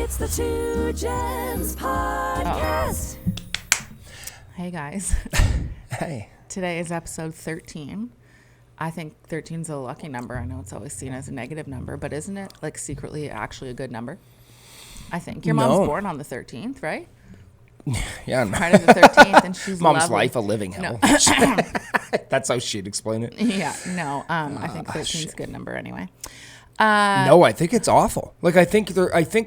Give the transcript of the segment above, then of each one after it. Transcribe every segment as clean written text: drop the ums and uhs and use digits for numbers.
It's the Two Gems Podcast. Hey guys. Hey. Today is episode 13. I think 13 is a lucky number. I know it's always seen as a negative number, but isn't it like secretly actually a good number? I think. Your mom's born on the 13th, right? Yeah. Friday the 13th, and she's Mom's lovely. life a living hell. No. That's how she'd explain it. Yeah, no. I think 13 is a good number anyway. No, I think it's awful. Like I think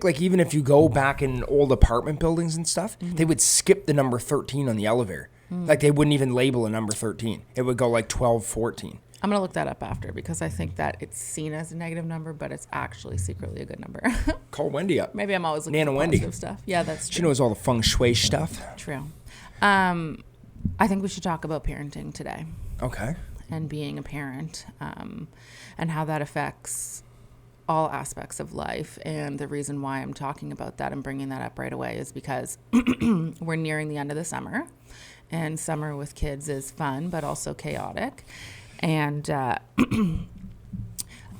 like even if you go back in old apartment buildings and stuff, they would skip the number 13 on the elevator. Like they wouldn't even label a number 13. It would go like 12, 14. I'm going to look that up after because I think that it's seen as a negative number, but it's actually secretly a good number. Call Wendy up. Maybe I'm always looking Nana for Wendy. positive stuff. Yeah, that's true. She knows all the feng shui stuff. True. I think we should talk about parenting today. Okay. And being a parent, and how that affects all aspects of life. And the reason why I'm talking about that and bringing that up right away is because we're nearing the end of the summer, and summer with kids is fun, but also chaotic. And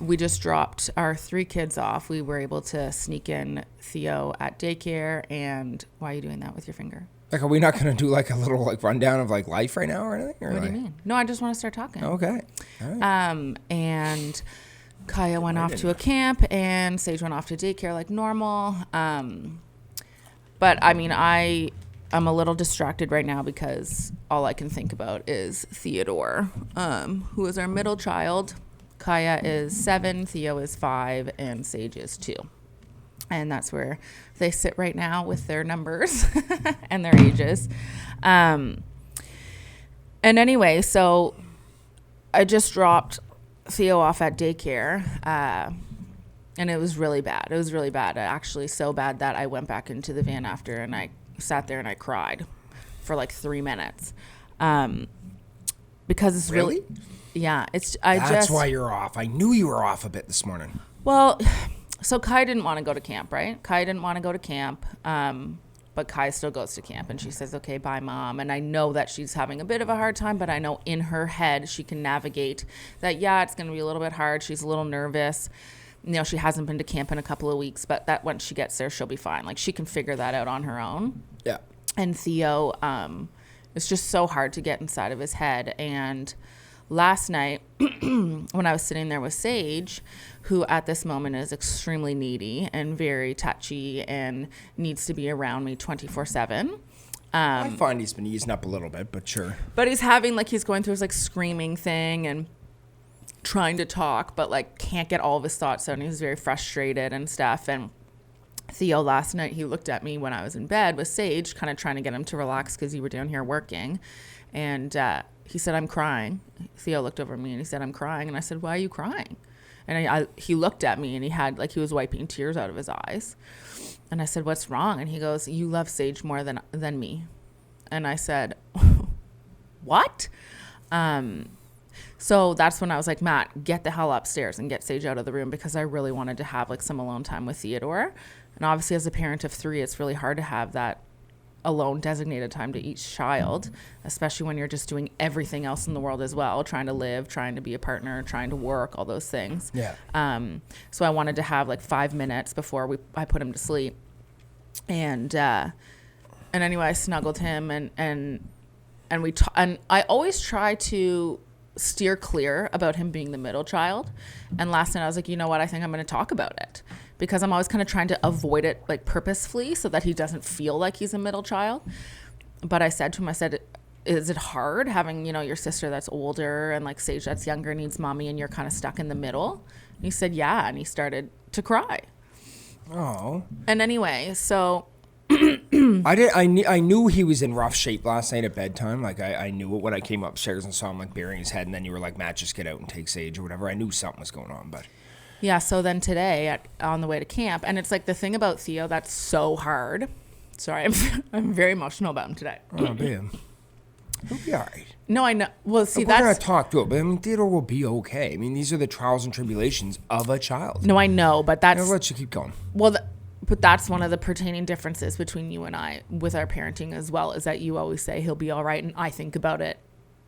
we just dropped our 3 kids off. We were able to sneak in Theo at daycare. And why are you doing that with your finger? Like, are we not going to do like a little like rundown of like life right now or anything? Or What do like... you mean? No, I just want to start talking. Okay. All right. And Kaya went off to a camp and Sage went off to daycare like normal. But I mean, I'm a little distracted right now because all I can think about is Theodore, who is our middle child. Kaya is 7, Theo is 5, and Sage is 2. And that's where they sit right now with their numbers and their ages. And anyway, so I just dropped Theo off at daycare, and it was really bad. It was really bad. Actually, so bad that I went back into the van after, and I sat there and I cried for like 3 minutes, because it's really yeah. That's why you're off. I knew you were off a bit this morning. Well, so Kai didn't want to go to camp, right? Kai didn't want to go to camp, but Kai still goes to camp, and she says, okay, bye, Mom. And I know that she's having a bit of a hard time, but I know in her head she can navigate that, yeah, it's going to be a little bit hard. She's a little nervous. You know, she hasn't been to camp in a couple of weeks, but that once she gets there, she'll be fine. Like, she can figure that out on her own. Yeah. And Theo, it's just so hard to get inside of his head. And last night, when I was sitting there with Sage, who at this moment is extremely needy and very touchy and needs to be around me 24/7. I find he's been easing up a little bit, but sure. But he's having, like, he's going through his, like, screaming thing and trying to talk, but, like, can't get all of his thoughts out, and he's very frustrated and stuff. And Theo last night, he looked at me when I was in bed with Sage, kind of trying to get him to relax because you were down here working. And he said, I'm crying. Theo looked over at me and he said, I'm crying. And I said, why are you crying? And he looked at me and he was wiping tears out of his eyes. And I said, what's wrong? And he goes, you love Sage more than me. And I said, what? So that's when I was like, Matt, get the hell upstairs and get Sage out of the room, because I really wanted to have like some alone time with Theodore. And obviously as a parent of 3, it's really hard to have that alone designated time to each child, especially when you're just doing everything else in the world as well, trying to live, trying to be a partner, trying to work, all those things. Yeah. So I wanted to have like 5 minutes before I put him to sleep. And anyway, I snuggled him and I always try to steer clear about him being the middle child. And last night I was like, you know what? I think I'm going to talk about it, because I'm always kind of trying to avoid it like purposefully so that he doesn't feel like he's a middle child. But I said to him, is it hard having, you know, your sister that's older and like Sage that's younger needs mommy and you're kind of stuck in the middle? And he said, yeah. And he started to cry. Oh. And anyway, so I knew he was in rough shape last night at bedtime. Like I knew it when I came upstairs and saw him like burying his head, and then you were like, Matt, just get out and take Sage or whatever. I knew something was going on, but yeah. So then today on the way to camp, and it's like the thing about Theo that's so hard. Sorry, I'm very emotional about him today. Oh, man. He'll be all right. No, I know. Well, see, we're going to talk to it, but I mean, Theodore will be okay. I mean, these are the trials and tribulations of a child. No, I know, but that's... I'll let you keep going. Well, but that's one of the pertaining differences between you and I with our parenting as well, is that you always say he'll be all right, and I think about it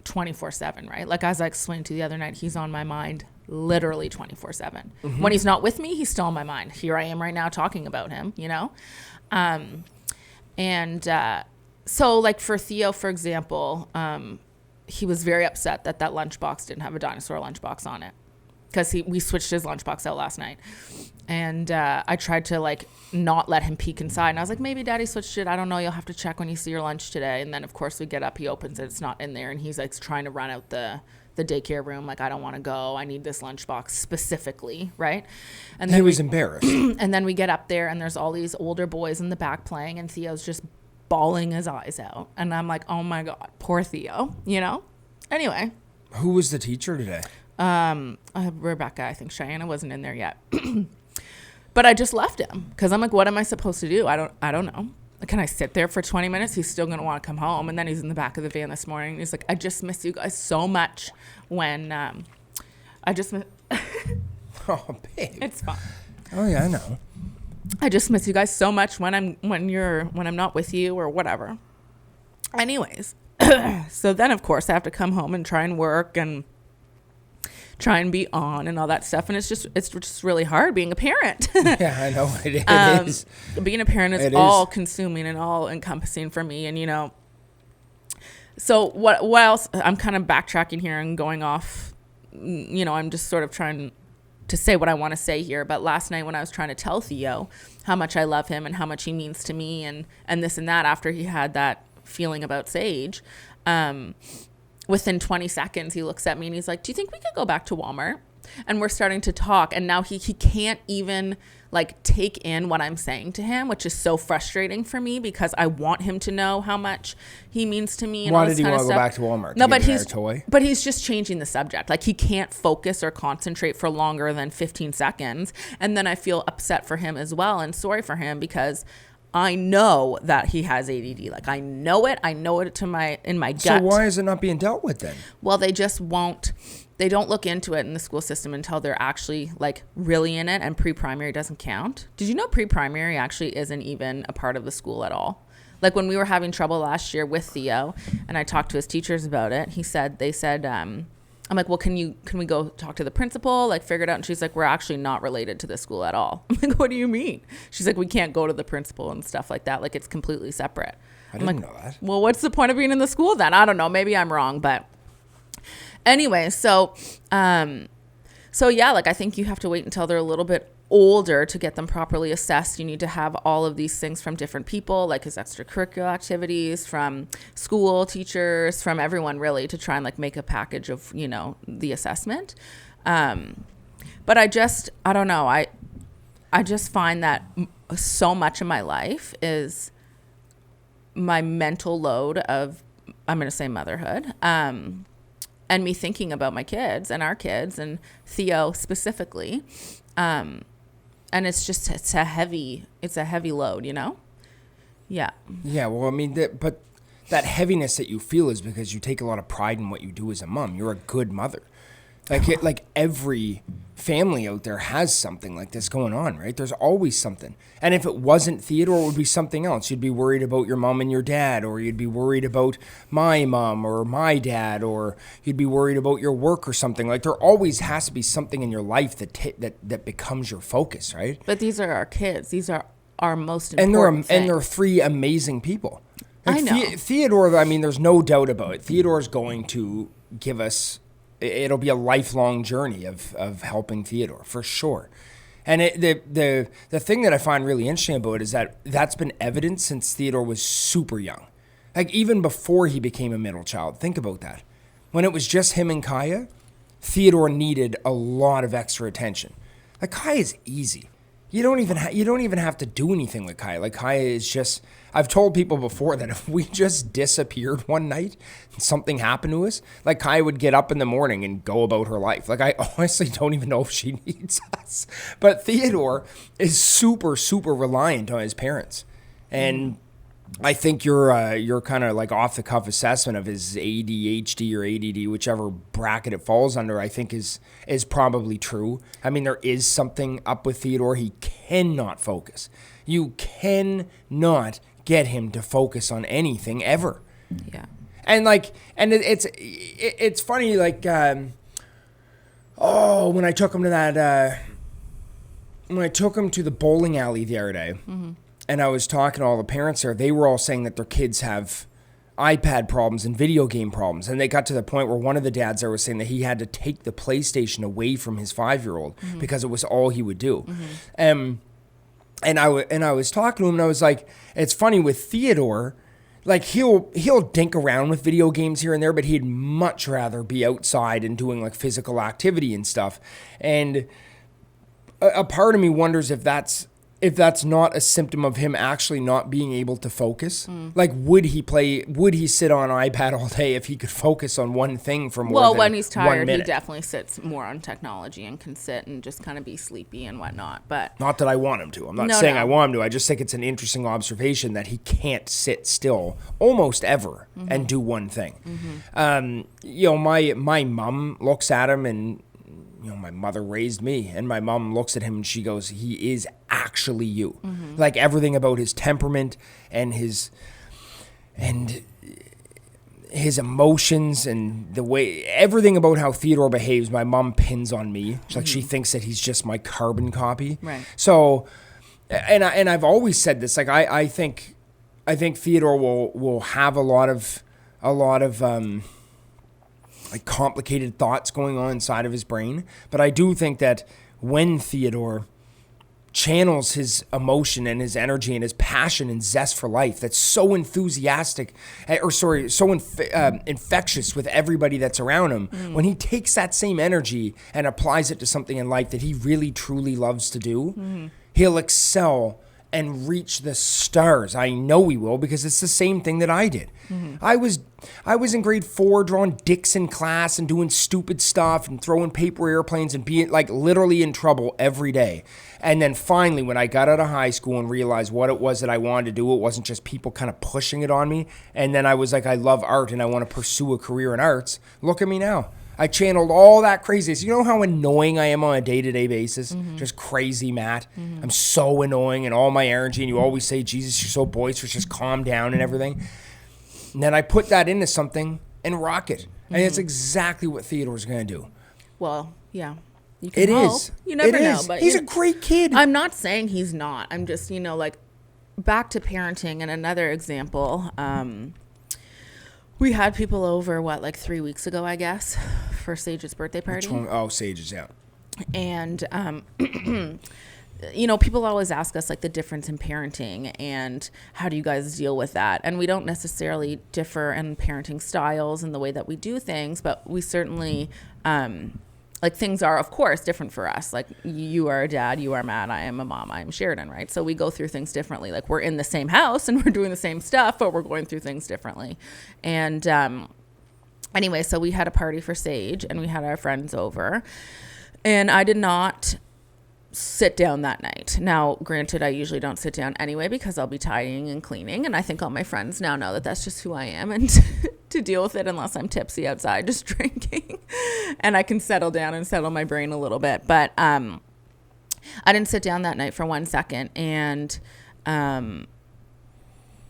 24/7, right? Like, as I explained to you the other night, he's on my mind literally 24/7. When he's not with me, he's still in my mind. Here I am right now talking about him, you know? So like for Theo, for example, he was very upset that lunchbox didn't have a dinosaur lunchbox on it, because we switched his lunchbox out last night. And I tried to like not let him peek inside. And I was like, maybe Daddy switched it. I don't know. You'll have to check when you see your lunch today. And then of course we get up, he opens it. It's not in there. And he's like trying to run out the daycare room. Like, I don't want to go. I need this lunchbox specifically. Right. And then he was embarrassed. And then we get up there and there's all these older boys in the back playing, and Theo's just bawling his eyes out. And I'm like, oh my God, poor Theo, you know? Anyway. Who was the teacher today? Rebecca, I think. Cheyenne wasn't in there yet. But I just left him because I'm like, what am I supposed to do? I don't know. Can I sit there for 20 minutes? He's still going to want to come home. And then he's in the back of the van this morning. He's like, I just miss you guys so much when I just miss. Oh, babe. It's fine. Oh, yeah, I know. I just miss you guys so much when I'm not with you or whatever. Anyways, so then of course I have to come home and try and work and try and be on and all that stuff, and it's just really hard being a parent. Yeah, I know it is. Being a parent is all consuming and all encompassing for me, and you know. So what else? I'm kind of backtracking here and going off. You know, I'm just sort of trying to say what I want to say here. But last night when I was trying to tell Theo how much I love him and how much he means to me and this and that, after he had that feeling about Sage, within 20 seconds, he looks at me and he's like, do you think we could go back to Walmart? And we're starting to talk. And now he can't even like take in what I'm saying to him, which is so frustrating for me because I want him to know how much he means to me. And why did he want to go back to Walmart? No, but he's just changing the subject. Like, he can't focus or concentrate for longer than 15 seconds. And then I feel upset for him as well and sorry for him because I know that he has ADD. Like, I know it in my gut. So why is it not being dealt with then? Well, they just won't. They don't look into it in the school system until they're actually like really in it, and pre-primary doesn't count. Did you know pre-primary actually isn't even a part of the school at all? Like, when we were having trouble last year with Theo and I talked to his teachers about it, they said, I'm like, well, can we go talk to the principal, like figure it out? And she's like, we're actually not related to the school at all. I'm like, what do you mean? She's like, we can't go to the principal and stuff like that. Like, it's completely separate. I didn't know that. Well, what's the point of being in the school then? I don't know. Maybe I'm wrong, but anyway, so yeah, like, I think you have to wait until they're a little bit older to get them properly assessed. You need to have all of these things from different people, like his extracurricular activities, from school teachers, from everyone really, to try and like make a package of, you know, the assessment. But I don't know. I just find that so much of my life is my mental load of, I'm going to say motherhood, and me thinking about my kids and our kids and Theo specifically. And it's a heavy load, you know? Yeah. Yeah. Well, I mean, but that heaviness that you feel is because you take a lot of pride in what you do as a mom. You're a good mother. Like every family out there has something like this going on, right? There's always something. And if it wasn't Theodore, it would be something else. You'd be worried about your mom and your dad, or you'd be worried about my mom or my dad, or you'd be worried about your work or something. Like, there always has to be something in your life that becomes your focus, right? But these are our kids. These are our most important things. And they're three amazing people. Like, I know. Theodore, I mean, there's no doubt about it. Theodore's going to give us... It'll be a lifelong journey of helping Theodore, for sure. And the thing that I find really interesting about it is that that's been evident since Theodore was super young. Like, even before he became a middle child. Think about that. When it was just him and Kaya, Theodore needed a lot of extra attention. Like, Kaya's easy. You don't even have to do anything with Kaya. Like, Kaya is just... I've told people before that if we just disappeared one night and something happened to us, like, Kaya would get up in the morning and go about her life. Like, I honestly don't even know if she needs us. But Theodore is super, super reliant on his parents. And I think your kind of like off the cuff assessment of his ADHD or ADD, whichever bracket it falls under, I think is probably true. I mean, there is something up with Theodore. He cannot focus. You cannot get him to focus on anything ever. Yeah. And like, and it's funny, like, Oh, when I took him to that, when I took him to the bowling alley the other day, and I was talking to all the parents there, they were all saying that their kids have iPad problems and video game problems. And they got to the point where one of the dads there was saying that he had to take the PlayStation away from his 5-year-old because it was all he would do. And I was talking to him, and I was like, it's funny with Theodore, like he'll dink around with video games here and there, but he'd much rather be outside and doing like physical activity and stuff. And a part of me wonders if that's not a symptom of him actually not being able to focus. Like, would he sit on iPad all day if he could focus on one thing for more than 1 minute? Well, when he's tired, he definitely sits more on technology and can sit and just kind of be sleepy and whatnot. But not that I want him to. I'm not saying I want him to. I just think it's an interesting observation that he can't sit still almost ever and do one thing. My mom looks at him, and my mother raised me, and my mom looks at him and she goes, he is actually you. Like everything about his temperament and his emotions and the way, everything about how Theodore behaves, my mom pins on me. Like she thinks that he's just my carbon copy. Right. So, and I've always said this, like I think Theodore will have a lot of like complicated thoughts going on inside of his brain. But I do think that when Theodore channels his emotion and his energy and his passion and zest for life that's so enthusiastic, infectious with everybody that's around him, when he takes that same energy and applies it to something in life that he really truly loves to do, he'll excel and reach the stars. I know he will, because it's the same thing that I did. I was in grade 4 drawing dicks in class and doing stupid stuff and throwing paper airplanes and being like literally in trouble every day. And then finally, when I got out of high school and realized what it was that I wanted to do, it wasn't just people kind of pushing it on me. And then I was like, I love art and I want to pursue a career in arts. Look at me now. I channeled all that craziness. You know how annoying I am on a day-to-day basis? Just crazy, Matt. I'm so annoying, and all my energy, and you always say, Jesus, you're so boisterous, just calm down and everything. And then I put that into something and rock it. And it's exactly what Theodore's going to do. Well, yeah. You can hope. You never know. But he's a great kid. I'm not saying he's not. I'm just, like, back to parenting and another example. We had people over, 3 weeks ago, I guess, for Sage's birthday party. Which one? Oh, Sage's, yeah. And, people always ask us, the difference in parenting and how do you guys deal with that? And we don't necessarily differ in parenting styles and the way that we do things, but we certainly, things are, of course, different for us. Like, you are a dad, you are Matt, I am a mom, I am Sheridan, right? So we go through things differently. Like, we're in the same house and we're doing the same stuff, but we're going through things differently. And anyway, so we had a party for Sage and we had our friends over. And I did not sit down that night. Now, granted, I usually don't sit down anyway because I'll be tidying and cleaning. And I think all my friends now know that that's just who I am. And to deal with it unless I'm tipsy outside just drinking. And I can settle down and settle my brain a little bit. But I didn't sit down that night for 1 second. And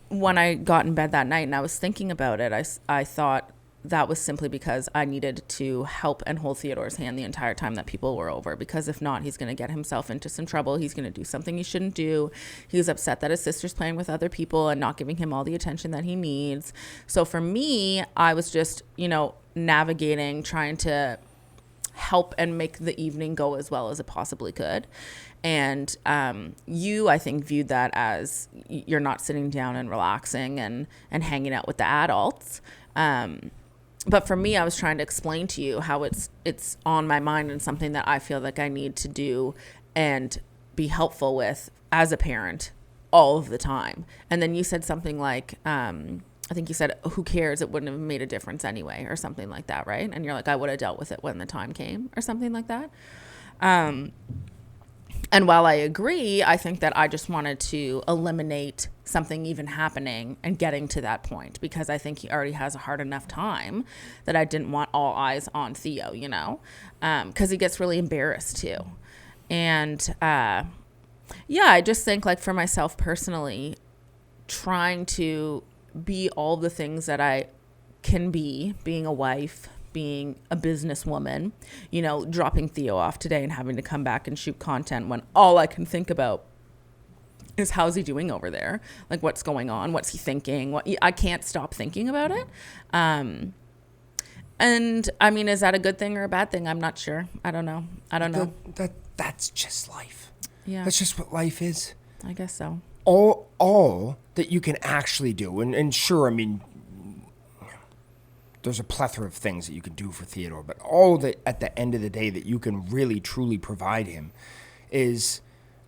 when I got in bed that night and I was thinking about it, I thought that was simply because I needed to help and hold Theodore's hand the entire time that people were over. Because if not, he's going to get himself into some trouble. He's going to do something he shouldn't do. He was upset that his sister's playing with other people and not giving him all the attention that he needs. So for me, I was just, navigating, trying to help and make the evening go as well as it possibly could. And you, I think, viewed that as you're not sitting down and relaxing and hanging out with the adults. But for me, I was trying to explain to you how it's on my mind and something that I feel like I need to do and be helpful with as a parent all of the time. And then you said something like, I think you said, who cares? It wouldn't have made a difference anyway, or something like that, right? And you're like, I would have dealt with it when the time came, or something like that. And while I agree, I think that I just wanted to eliminate something even happening and getting to that point, because I think he already has a hard enough time that I didn't want all eyes on Theo, because he gets really embarrassed too. And I just think, for myself personally, trying to be all the things that I can be, being a wife, being a businesswoman, you know, dropping Theo off today and having to come back and shoot content when all I can think about is how's he doing over there? Like, what's going on? What's he thinking? I can't stop thinking about it. And I mean, is that a good thing or a bad thing? I'm not sure. I don't know. That's just life. Yeah. That's just what life is. I guess so. All that you can actually do, and sure, I mean, there's a plethora of things that you can do for Theodore, but all that at the end of the day that you can really truly provide him is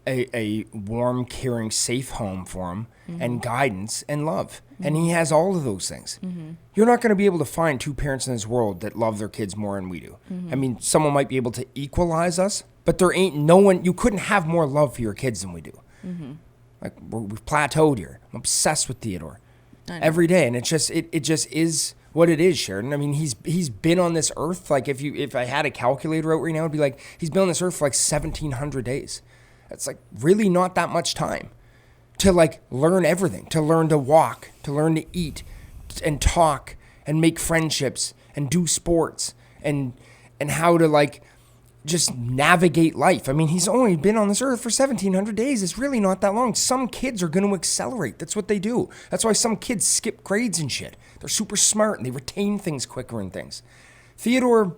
a warm, caring, safe home for him, and guidance and love. And he has all of those things. You're not going to be able to find two parents in this world that love their kids more than we do. I mean, someone might be able to equalize us, but there ain't no one, you couldn't have more love for your kids than we do. Like, we've plateaued here. I'm obsessed with Theodore every day, and it just is what it is, Sheridan. I mean, he's been on this earth, like, if I had a calculator out right now, it'd be like, he's been on this earth for like 1,700 days. That's like really not that much time to like learn everything, to learn to walk, to learn to eat and talk and make friendships and do sports and how to like just navigate life. I mean, he's only been on this earth for 1,700 days. It's really not that long. Some kids are going to accelerate. That's what they do. That's why some kids skip grades and shit. They're super smart and they retain things quicker and things. Theodore,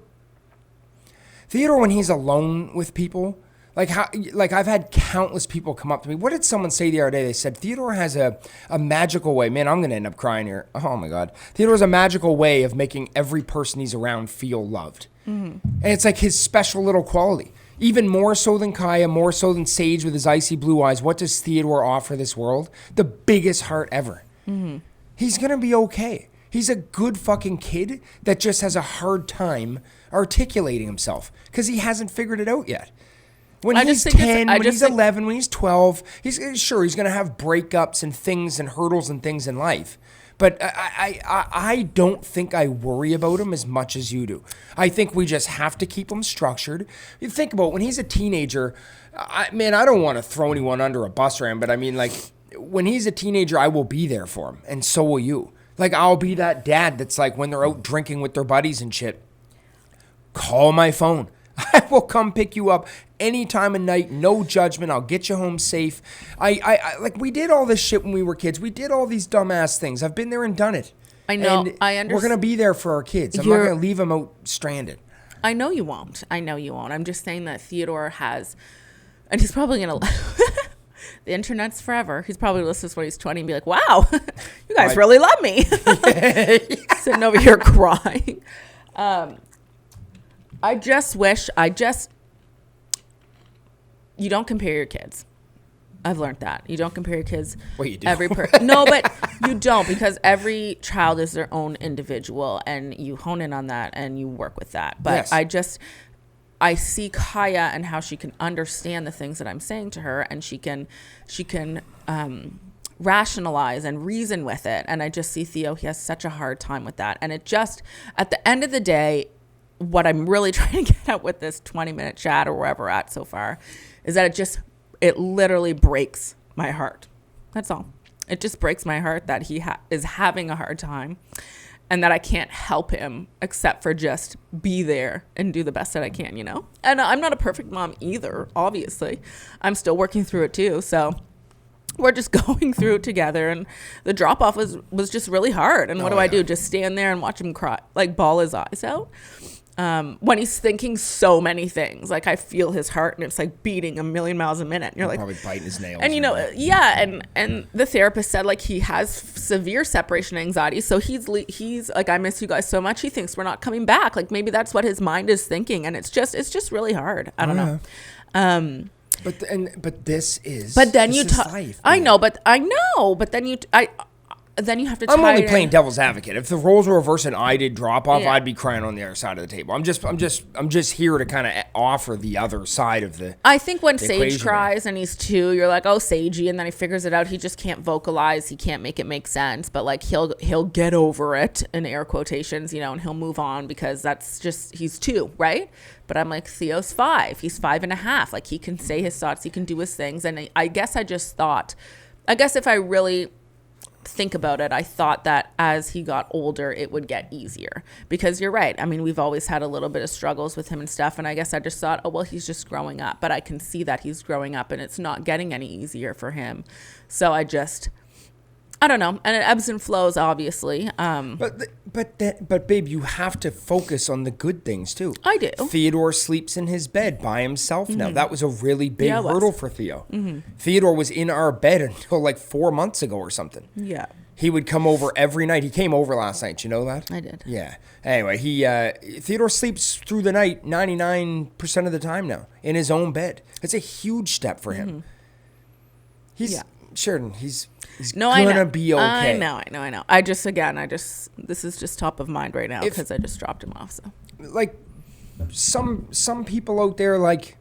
when he's alone with people, like I've had countless people come up to me. What did someone say the other day? They said, Theodore has a magical way. Man, I'm going to end up crying here. Oh, my God. Theodore has a magical way of making every person he's around feel loved. And it's like his special little quality. Even more so than Kaya, more so than Sage with his icy blue eyes. What does Theodore offer this world? The biggest heart ever. He's going to be okay. He's a good fucking kid that just has a hard time articulating himself because he hasn't figured it out yet. When he's 10, when he's 11, when he's 12, he's going to have breakups and things and hurdles and things in life. But I don't think I worry about him as much as you do. I think we just have to keep him structured. You think about when he's a teenager, I don't want to throw anyone under a bus or him, but I mean, like, when he's a teenager, I will be there for him, and so will you. Like, I'll be that dad that's like, when they're out drinking with their buddies and shit, call my phone. I will come pick you up any time of night, no judgment. I'll get you home safe. I like, we did all this shit when we were kids. We did all these dumbass things. I've been there and done it. I know. And I understand. We're going to be there for our kids. I'm not going to leave them out stranded. I know you won't. I'm just saying that Theodore has, and he's probably going to, the internet's forever. He's probably going to listen to this when he's 20 and be like, wow, you guys really love me. Sitting over here crying. I just wish, you don't compare your kids. I've learned that. You don't compare your kids. Well, you do. No, but you don't, because every child is their own individual, and you hone in on that and you work with that. But yes. I see Kaya and how she can understand the things that I'm saying to her, and she can rationalize and reason with it. And I just see Theo, he has such a hard time with that. And it just, at the end of the day, what I'm really trying to get at with this 20-minute chat or wherever we're at so far is that it literally breaks my heart. That's all. It just breaks my heart that he is having a hard time and that I can't help him except for just be there and do the best that I can, you know? And I'm not a perfect mom either, obviously. I'm still working through it too. So we're just going through it together, and the drop-off was just really hard. And what do I do? Just stand there and watch him cry, like bawl his eyes out? When he's thinking so many things, like I feel his heart and it's like beating a million miles a minute. And you're like, probably biting his nails. And you know, and the therapist said like he has severe separation anxiety. So he's like, I miss you guys so much. He thinks we're not coming back. Like maybe that's what his mind is thinking, and it's just really hard. I don't know. But this is. But then this is life. I know, but then you have to. I'm only playing devil's advocate. If the roles were reversed and I did drop off, I'd be crying on the other side of the table. I'm just here to kind of offer the other side of the. I think when Sage cries and he's 2, you're like, oh, Sagey, and then he figures it out. He just can't vocalize. He can't make it make sense. But like he'll get over it in air quotations, you know, and he'll move on because that's just he's 2, right? But I'm like, Theo's 5. He's 5.5. Like he can say his thoughts. He can do his things. And I guess if I really think about it, I thought that as he got older, it would get easier. Because you're right. I mean, we've always had a little bit of struggles with him and stuff. And I guess I just thought, oh, well, he's just growing up. But I can see that he's growing up and it's not getting any easier for him. So I don't know. And it ebbs and flows, obviously. But babe, you have to focus on the good things too. I do. Theodore sleeps in his bed by himself now. That was a really big hurdle for Theo. Theodore was in our bed until like 4 months ago or something. Yeah. He would come over every night. He came over last night. You know that? I did. Yeah. Anyway, Theodore sleeps through the night 99% of the time now in his own bed. It's a huge step for him. Sheridan, he's gonna be okay. I know. This is just top of mind right now because I just dropped him off. So, like, some people out there, like,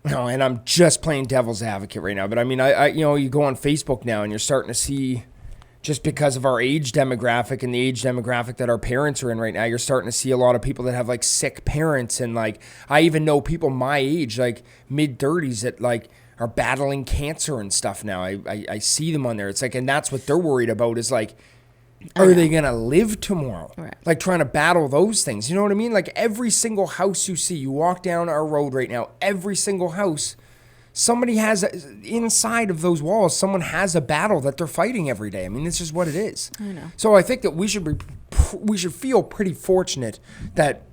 no, and I'm just playing devil's advocate right now, but I mean, I you go on Facebook now and you're starting to see, just because of our age demographic and the age demographic that our parents are in right now, you're starting to see a lot of people that have like sick parents, and like I even know people my age, like mid-30s, that like are battling cancer and stuff now. I see them on there. It's like, and that's what they're worried about is like, are they going to live tomorrow? Right. Like trying to battle those things. You know what I mean? Like every single house you see, you walk down our road right now, every single house, somebody has, inside of those walls, someone has a battle that they're fighting every day. I mean, this is what it is. I know. So I think that we should feel pretty fortunate that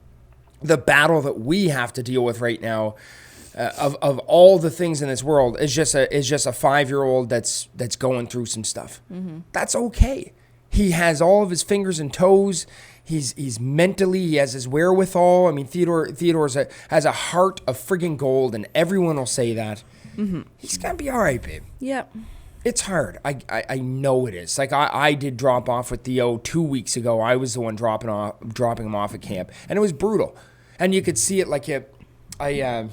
the battle that we have to deal with right now, of all the things in this world, is just a 5-year-old that's going through some stuff. That's okay. He has all of his fingers and toes. He's mentally, he has his wherewithal. I mean, Theodore has a heart of friggin' gold, and everyone will say that. He's gonna be all right, babe. Yep. It's hard. I know it is. Like I did drop off with Theo 2 weeks ago. I was the one dropping him off at camp, and it was brutal. And you could see it. Like I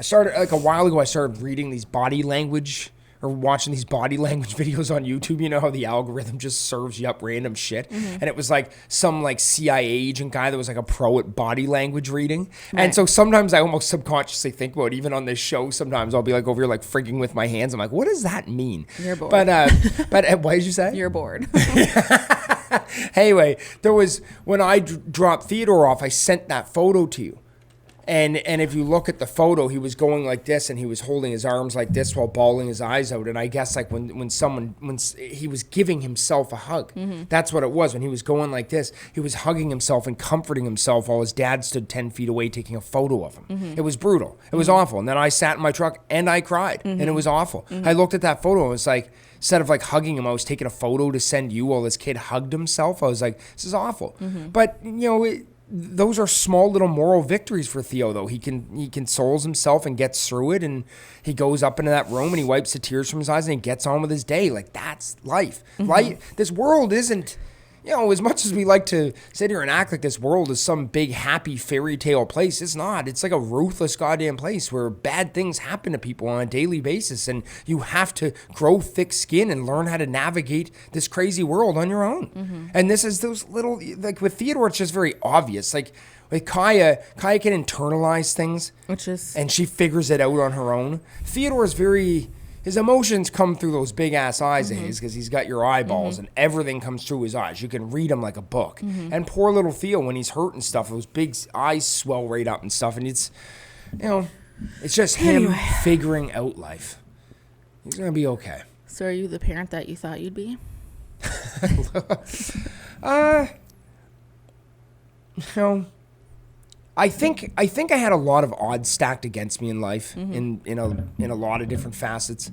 started, like a while ago, I started reading these body language, or watching these body language videos on YouTube. You know how the algorithm just serves you up random shit? And it was like some like CIA agent guy that was like a pro at body language reading. Right. And so sometimes I almost subconsciously think about it, even on this show, sometimes I'll be like over here like frigging with my hands. I'm like, what does that mean? You're bored. But what did you say? You're bored. Anyway, there was, when I dropped Theodore off, I sent that photo to you. And if you look at the photo, he was going like this, and he was holding his arms like this while bawling his eyes out. And I guess like when he was giving himself a hug, that's what it was. When he was going like this, he was hugging himself and comforting himself while his dad stood 10 feet away taking a photo of him. It was brutal. It was awful. And then I sat in my truck and I cried, and it was awful. I looked at that photo and it was like, instead of like hugging him, I was taking a photo to send you while this kid hugged himself. I was like, this is awful. But you know, those are small little moral victories for Theo, though. He consoles himself and gets through it, and he goes up into that room and he wipes the tears from his eyes and he gets on with his day. Like, that's life. This world isn't, you know, as much as we like to sit here and act like this world is some big happy fairy tale place, it's not. It's like a ruthless goddamn place where bad things happen to people on a daily basis, and you have to grow thick skin and learn how to navigate this crazy world on your own. And this is those little, like with Theodore, it's just very obvious. Like with Kaya can internalize things, and she figures it out on her own. Theodore is very, his emotions come through those big ass eyes of his, because he's got your eyeballs and everything comes through his eyes. You can read him like a book. And poor little Theo, when he's hurt and stuff, those big eyes swell right up and stuff. And it's, you know, it's just him figuring out life. He's going to be okay. So are you the parent that you thought you'd be? You know, I think I had a lot of odds stacked against me in life, in a lot of different facets.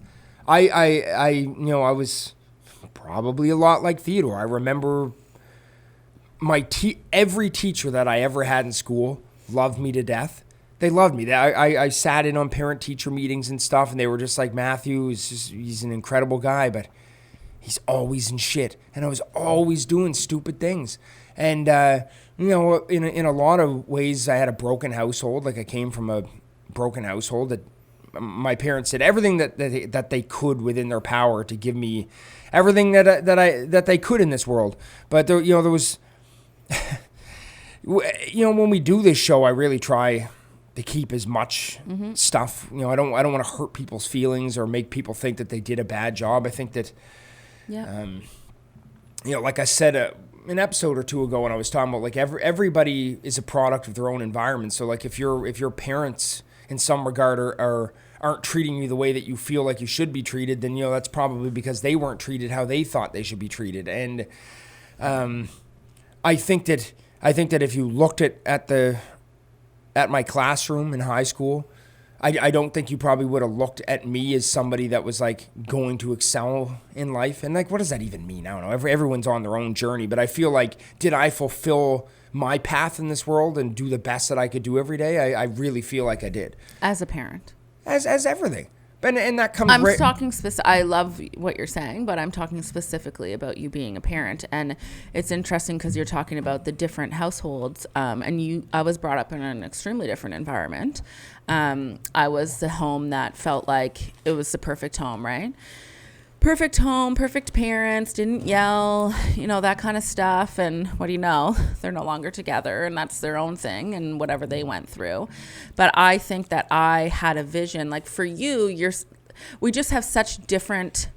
I was probably a lot like Theodore. I remember every teacher that I ever had in school loved me to death. They loved me. I sat in on parent-teacher meetings and stuff, and they were just like, Matthew, he's an incredible guy, but he's always in shit. And I was always doing stupid things. And, you know, in a lot of ways, I had a broken household. Like, I came from a broken household that my parents did everything that they could within their power to give me everything that they could in this world. But there was, you know, when we do this show, I really try to keep as much stuff. You know, I don't want to hurt people's feelings or make people think that they did a bad job. I think that Yeah. Like I said an episode or two ago when I was talking about like everybody is a product of their own environment. So like if your parents in some regard aren't treating you the way that you feel like you should be treated, then that's probably because they weren't treated how they thought they should be treated. And I think that if you looked at my classroom in high school, I don't think you probably would have looked at me as somebody that was like going to excel in life. And like, what does that even mean? I don't know. Everyone's on their own journey, but I feel like, did I fulfill my path in this world and do the best that I could do every day? I really feel like I did. As a parent. As everything. And that comes. I'm talking I love what you're saying, but I'm talking specifically about you being a parent, and it's interesting because you're talking about the different households. And I was brought up in an extremely different environment. I was the home that felt like it was the perfect home, right? Perfect home, perfect parents, didn't yell, that kind of stuff. And what do you know? They're no longer together, and that's their own thing and whatever they went through. But I think that I had a vision. Like for you, we just have such different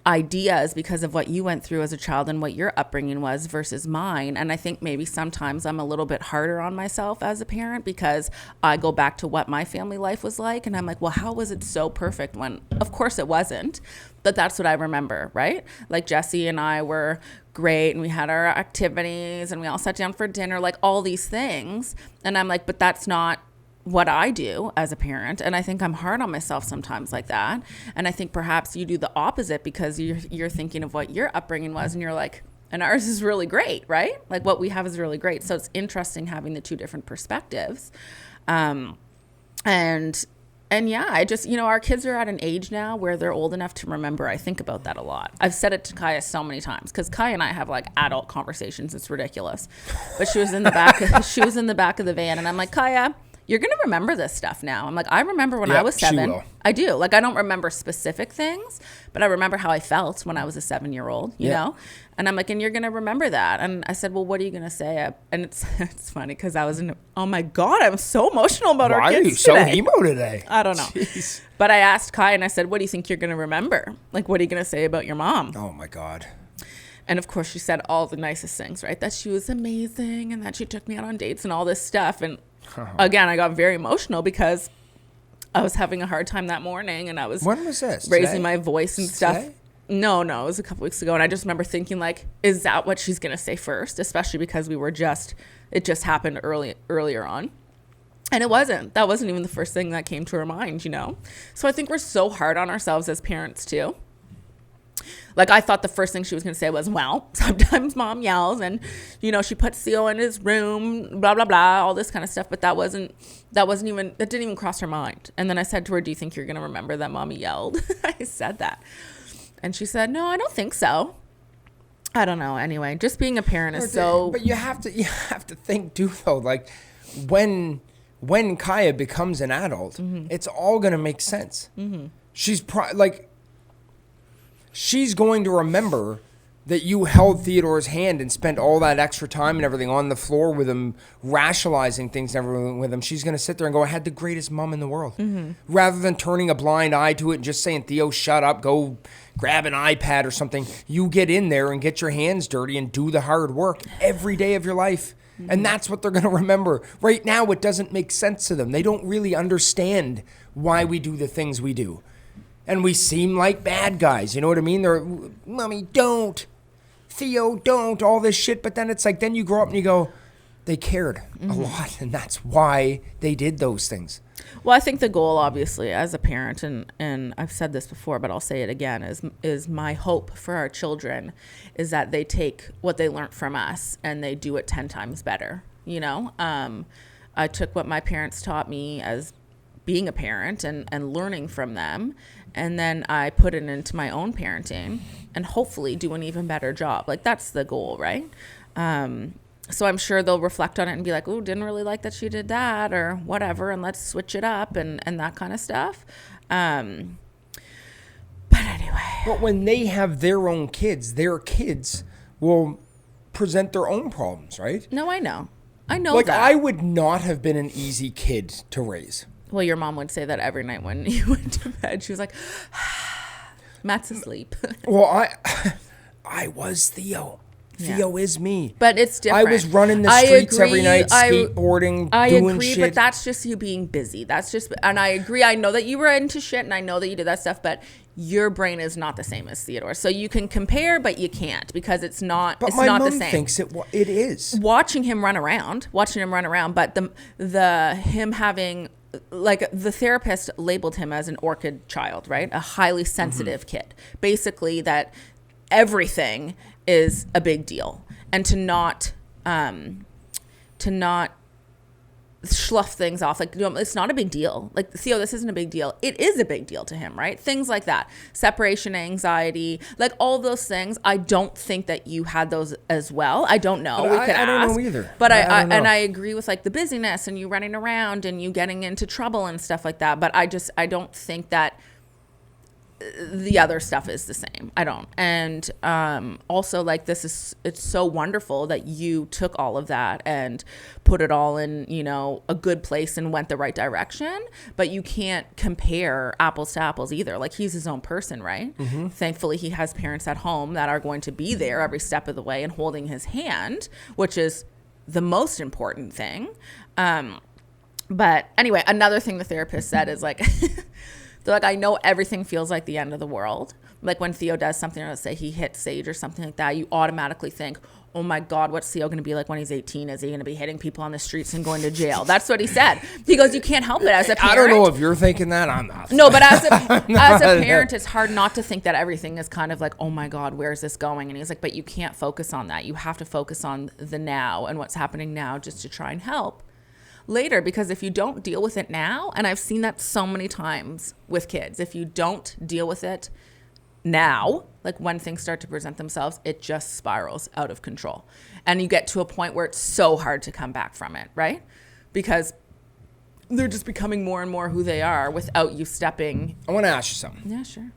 ideas because of what you went through as a child and what your upbringing was versus mine. And I think maybe sometimes I'm a little bit harder on myself as a parent because I go back to what my family life was like. And I'm like, well, how was it so perfect when, of course it wasn't, but that's what I remember, right? Like Jesse and I were great and we had our activities and we all sat down for dinner, like all these things. And I'm like, but that's not what I do as a parent. And I think I'm hard on myself sometimes like that. And I think perhaps you do the opposite because you're thinking of what your upbringing was and you're like, and ours is really great, right? Like what we have is really great. So it's interesting having the two different perspectives. And yeah, I just, our kids are at an age now where they're old enough to remember. I think about that a lot. I've said it to Kaya so many times because Kaya and I have like adult conversations. It's ridiculous. But she was in the back of the van and I'm like, Kaya, you're going to remember this stuff now. I'm like, I remember when I was 7. I do. Like, I don't remember specific things, but I remember how I felt when I was a 7-year-old, you know? And I'm like, and you're going to remember that. And I said, well, what are you going to say? And it's funny because I was oh my God, I'm so emotional about our kids today. Why are you so emo today? I don't know. Jeez. But I asked Kai and I said, what do you think you're going to remember? Like, what are you going to say about your mom? Oh my God. And of course, she said all the nicest things, right? That she was amazing and that she took me out on dates and all this stuff. And again, I got very emotional because I was having a hard time that morning and I was when was this? Raising my voice and stuff. Today? No, it was a couple weeks ago. And I just remember thinking like, is that what she's going to say first? Especially because it just happened earlier on. And it wasn't. That wasn't even the first thing that came to her mind, So I think we're so hard on ourselves as parents too. Like I thought the first thing she was going to say was, well, sometimes mom yells and, she puts Theo in his room, blah, blah, blah, all this kind of stuff. But that didn't even cross her mind. And then I said to her, do you think you're going to remember that mommy yelled? I said that. And she said, no, I don't think so. I don't know. Anyway, just being a parent is so. But you have to think too, though, like when Kaya becomes an adult, it's all going to make sense. Mm-hmm. She's going to remember that you held Theodore's hand and spent all that extra time and everything on the floor with him, rationalizing things and everything with him. She's going to sit there and go, I had the greatest mom in the world. Mm-hmm. Rather than turning a blind eye to it and just saying, Theo, shut up, go grab an iPad or something. You get in there and get your hands dirty and do the hard work every day of your life. Mm-hmm. And that's what they're going to remember. Right now, it doesn't make sense to them. They don't really understand why we do the things we do. And we seem like bad guys, you know what I mean? They're, Mommy, don't. Theo, don't. All this shit. But then it's like, then you grow up and you go, they cared a lot. And that's why they did those things. Well, I think the goal, obviously, as a parent, and I've said this before, but I'll say it again, is my hope for our children is that they take what they learned from us and they do it 10 times better, I took what my parents taught me as being a parent and learning from them. And then I put it into my own parenting and hopefully do an even better job. Like that's the goal, right? So I'm sure they'll reflect on it and be like, oh, didn't really like that she did that or whatever. And let's switch it up and that kind of stuff. But anyway. But when they have their own kids, their kids will present their own problems, right? No, I know that. Like I would not have been an easy kid to raise. Well, your mom would say that every night when you went to bed. She was like, Matt's asleep. Well, I was Theo. Yeah. Theo is me. But it's different. I was running the streets every night, skateboarding, doing agree, shit. but that's just you being busy. That's just, and I agree. I know that you were into shit, and I know that you did that stuff, but your brain is not the same as Theodore. So you can compare, but you can't because it's not. But it's my not mom the same. thinks it is. Watching him run around, but the him having. Like the therapist labeled him as an orchid child, right? A highly sensitive kid. Basically, that everything is a big deal, and to not slough things off. Like, it's not a big deal. Like, Theo, this isn't a big deal. It is a big deal to him, right? Things like that. Separation anxiety, like all those things. I don't think that you had those as well. I don't know. I don't know either. But I don't know. And I agree with like the busyness and you running around and you getting into trouble and stuff like that. But I don't think that the other stuff is the same. I don't. And also, like, it's so wonderful that you took all of that and put it all in, a good place and went the right direction. But you can't compare apples to apples either. Like, he's his own person, right? Mm-hmm. Thankfully, he has parents at home that are going to be there every step of the way and holding his hand, which is the most important thing. But anyway, another thing the therapist said is like, they're like, I know everything feels like the end of the world. Like when Theo does something, let's say he hits Sage or something like that, you automatically think, oh my God, what's Theo going to be like when he's 18? Is he going to be hitting people on the streets and going to jail? That's what he said. He goes, you can't help it as a parent. I don't know if you're thinking that. I'm not. No, but as a parent, it's hard not to think that everything is kind of like, oh my God, where's this going? And he's like, but you can't focus on that. You have to focus on the now and what's happening now just to try and help later, because if you don't deal with it now, and I've seen that so many times with kids, if you don't deal with it now, like when things start to present themselves, it just spirals out of control. And you get to a point where it's so hard to come back from it, right? Because they're just becoming more and more who they are without you stepping. I want to ask you something. Yeah, sure.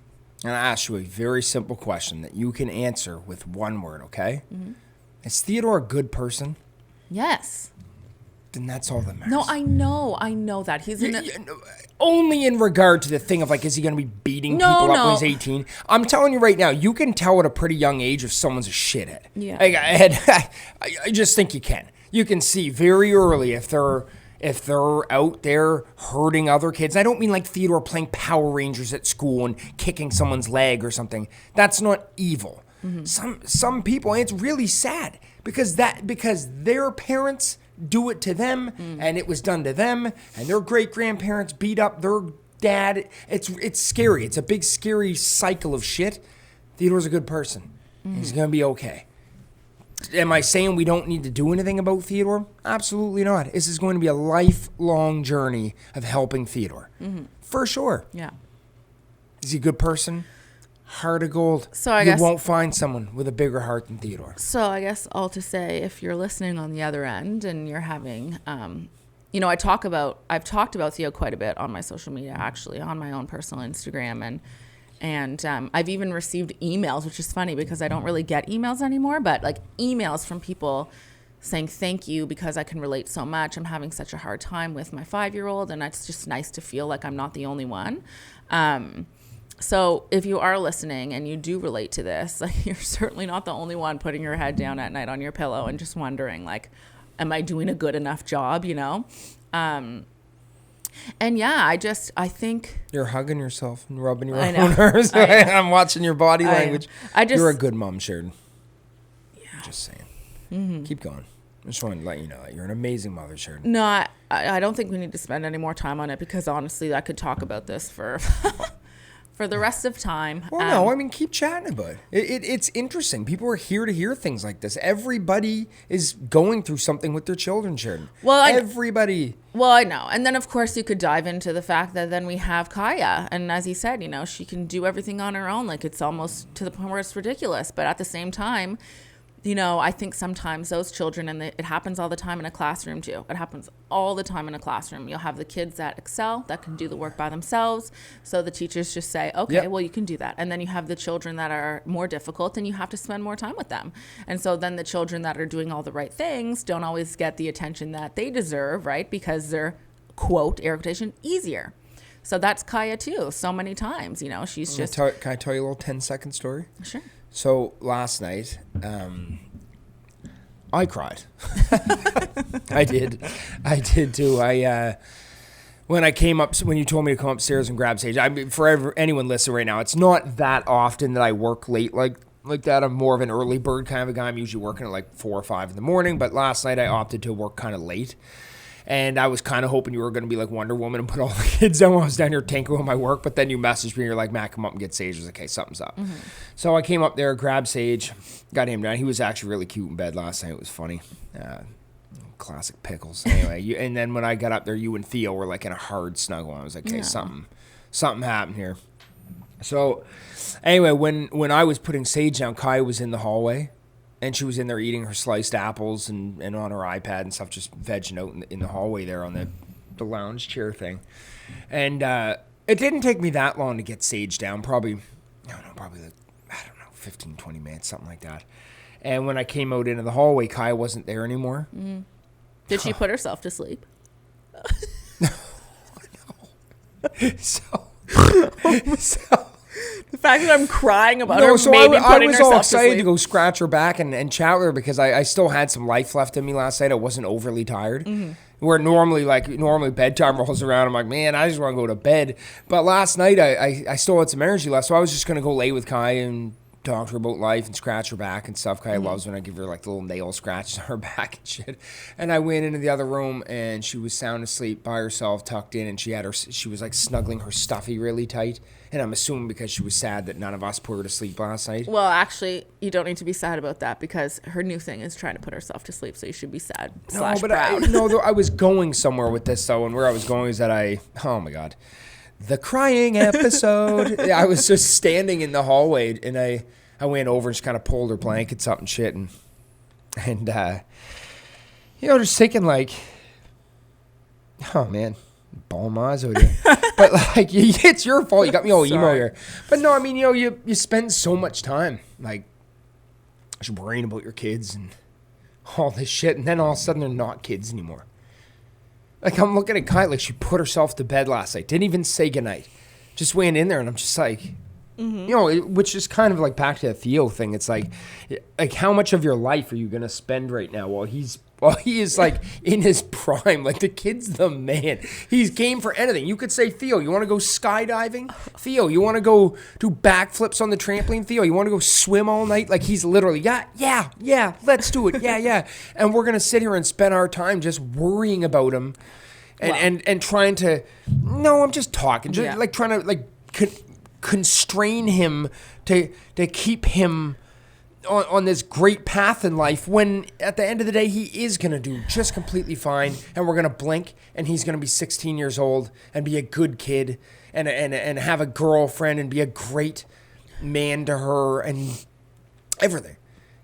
And I ask you a very simple question that you can answer with one word, okay? Mm-hmm. Is Theodore a good person? Yes. Then that's all that matters. No, I know that. He's only in regard to the thing of like, is he going to be beating people up when he's 18? I'm telling you right now, you can tell at a pretty young age if someone's a shithead. Yeah. Like, I just think you can. You can see very early if they're out there hurting other kids. I don't mean like Theodore playing Power Rangers at school and kicking someone's leg or something. That's not evil. Mm-hmm. Some people, and it's really sad because their parents do it to them, and it was done to them, and their great-grandparents beat up their dad. It's scary. It's a big, scary cycle of shit. Theodore's a good person. He's going to be okay. Am I saying we don't need to do anything about Theodore? Absolutely not. This is going to be a lifelong journey of helping Theodore. Mm-hmm. For sure. Yeah. Is he a good person? Heart of gold. So I guess you won't find someone with a bigger heart than Theodore. So I guess all to say, if you're listening on the other end and you're having, I've talked about Theo quite a bit on my social media, actually, on my own personal Instagram, and I've even received emails, which is funny because I don't really get emails anymore, but like emails from people saying thank you because I can relate so much. I'm having such a hard time with my 5-year-old, and it's just nice to feel like I'm not the only one. So if you are listening and you do relate to this, like, you're certainly not the only one putting your head down at night on your pillow and just wondering, like, am I doing a good enough job, And yeah, I think you're hugging yourself and rubbing your own nerves. I'm watching your body language. You're a good mom, Sheridan. Yeah. Just saying. Mm-hmm. Keep going. I just wanted to let you know that you're an amazing mother, Sheridan. No, I don't think we need to spend any more time on it because honestly, I could talk about this for the rest of time. Well, no, I mean, keep chatting about it. It's interesting. People are here to hear things like this. Everybody is going through something with their children, Sheridan. Well, everybody. Well, I know. And then, of course, you could dive into the fact that then we have Kaya. And as he said, she can do everything on her own. Like, it's almost to the point where it's ridiculous. But at the same time, I think sometimes those children, and it happens all the time in a classroom too. It happens all the time in a classroom. You'll have the kids that excel, that can do the work by themselves. So the teachers just say, okay, well, you can do that. And then you have the children that are more difficult and you have to spend more time with them. And so then the children that are doing all the right things don't always get the attention that they deserve, right? Because they're, quote, air quotation, easier. So that's Kaya too. So many times, you know, she's just. Can I tell you a little 10-second story? Sure. So last night, I cried. I did too. When you told me to come upstairs and grab Sage, I mean, anyone listening right now, it's not that often that I work late like that. I'm more of an early bird kind of a guy. I'm usually working at like 4 or 5 in the morning, but last night I opted to work kind of late. And I was kind of hoping you were going to be like Wonder Woman and put all the kids down while I was down here tinkering with my work. But then you messaged me and you're like, Matt, come up and get Sage. I was like, okay, something's up. Mm-hmm. So I came up there, grabbed Sage, got him down. He was actually really cute in bed last night. It was funny. Classic pickles. Anyway, and then when I got up there, you and Theo were like in a hard snuggle. I was like, okay, something happened here. So anyway, when I was putting Sage down, Kai was in the hallway. And she was in there eating her sliced apples and on her iPad and stuff, just vegging out in the hallway there on the lounge chair thing. And it didn't take me that long to get Sage down, probably 15, 20 minutes, something like that. And when I came out into the hallway, Kai wasn't there anymore. Mm-hmm. Did she put herself to sleep? No. So the fact that I'm crying about her so maybe I putting was herself all to excited sleep. to go scratch her back and chat with her because I still had some life left in me last night. I wasn't overly tired. Mm-hmm. Where normally bedtime rolls around, I'm like, man, I just want to go to bed. But last night I still had some energy left, so I was just going to go lay with Kai and talk to her about life and scratch her back and stuff. Kai loves when I give her like little nail scratches on her back and shit. And I went into the other room and she was sound asleep by herself, tucked in, and she was like snuggling her stuffy really tight. And I'm assuming because she was sad that none of us put her to sleep last night. Well, actually, you don't need to be sad about that because her new thing is trying to put herself to sleep. So you should be sad / proud. I was going somewhere with this though, and where I was going is that oh my God, the crying episode. I was just standing in the hallway, and I went over and just kind of pulled her blankets up and shit, and just thinking like, oh man. Ball my eyes over here. But like, it's your fault. You got me all emo here. But no, I mean, you spend so much time like just worrying about your kids and all this shit, and then all of a sudden they're not kids anymore. Like I'm looking at Kai, like she put herself to bed last night, didn't even say goodnight, just went in there, and I'm just like, which is kind of like back to the Theo thing. It's like how much of your life are you gonna spend right now while he is like in his prime? Like the kid's the man. He's game for anything. You could say, Theo, you want to go skydiving? Theo, you want to go do backflips on the trampoline? Theo, you want to go swim all night? Like he's literally, yeah, let's do it. Yeah. And we're going to sit here and spend our time just worrying about him and trying to, no, I'm just talking. Just like trying to like constrain him to keep him on this great path in life, when at the end of the day he is going to do just completely fine, and we're going to blink and he's going to be 16 years old and be a good kid and have a girlfriend and be a great man to her and everything.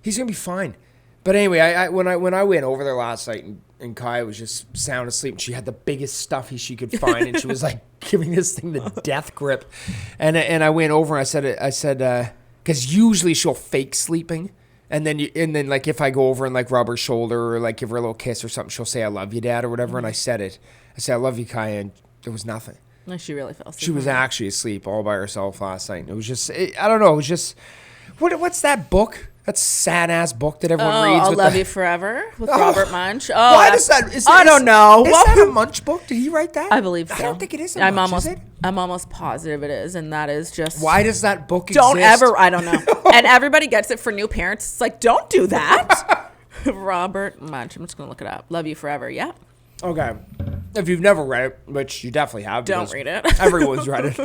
He's going to be fine. But anyway, when I went over there last night and Kai was just sound asleep, and she had the biggest stuffy she could find, and she was like giving this thing the death grip, and I went over and I said because usually she'll fake sleeping, and then like if I go over and like rub her shoulder or like give her a little kiss or something, she'll say, I love you, Dad, or whatever. Mm-hmm. And I said it. I said, I love you, Kaya, and there was nothing. No, she really fell asleep. She was actually asleep all by herself last night. It was just, I don't know, it was just, what's that book? That sad-ass book that everyone reads. I'll Love You Forever with Robert Munch. Oh, why does that? I don't know. Is that a Munch book? Did he write that? I believe so. I don't think it is a Munch, is it? I'm almost positive it is, and that is just... Why does that book exist? I don't know. And everybody gets it for new parents. It's like, don't do that. Robert Munch. I'm just going to look it up. Love You Forever, yeah. Okay. If you've never read it, which you definitely have. Don't read it. Everyone's read it.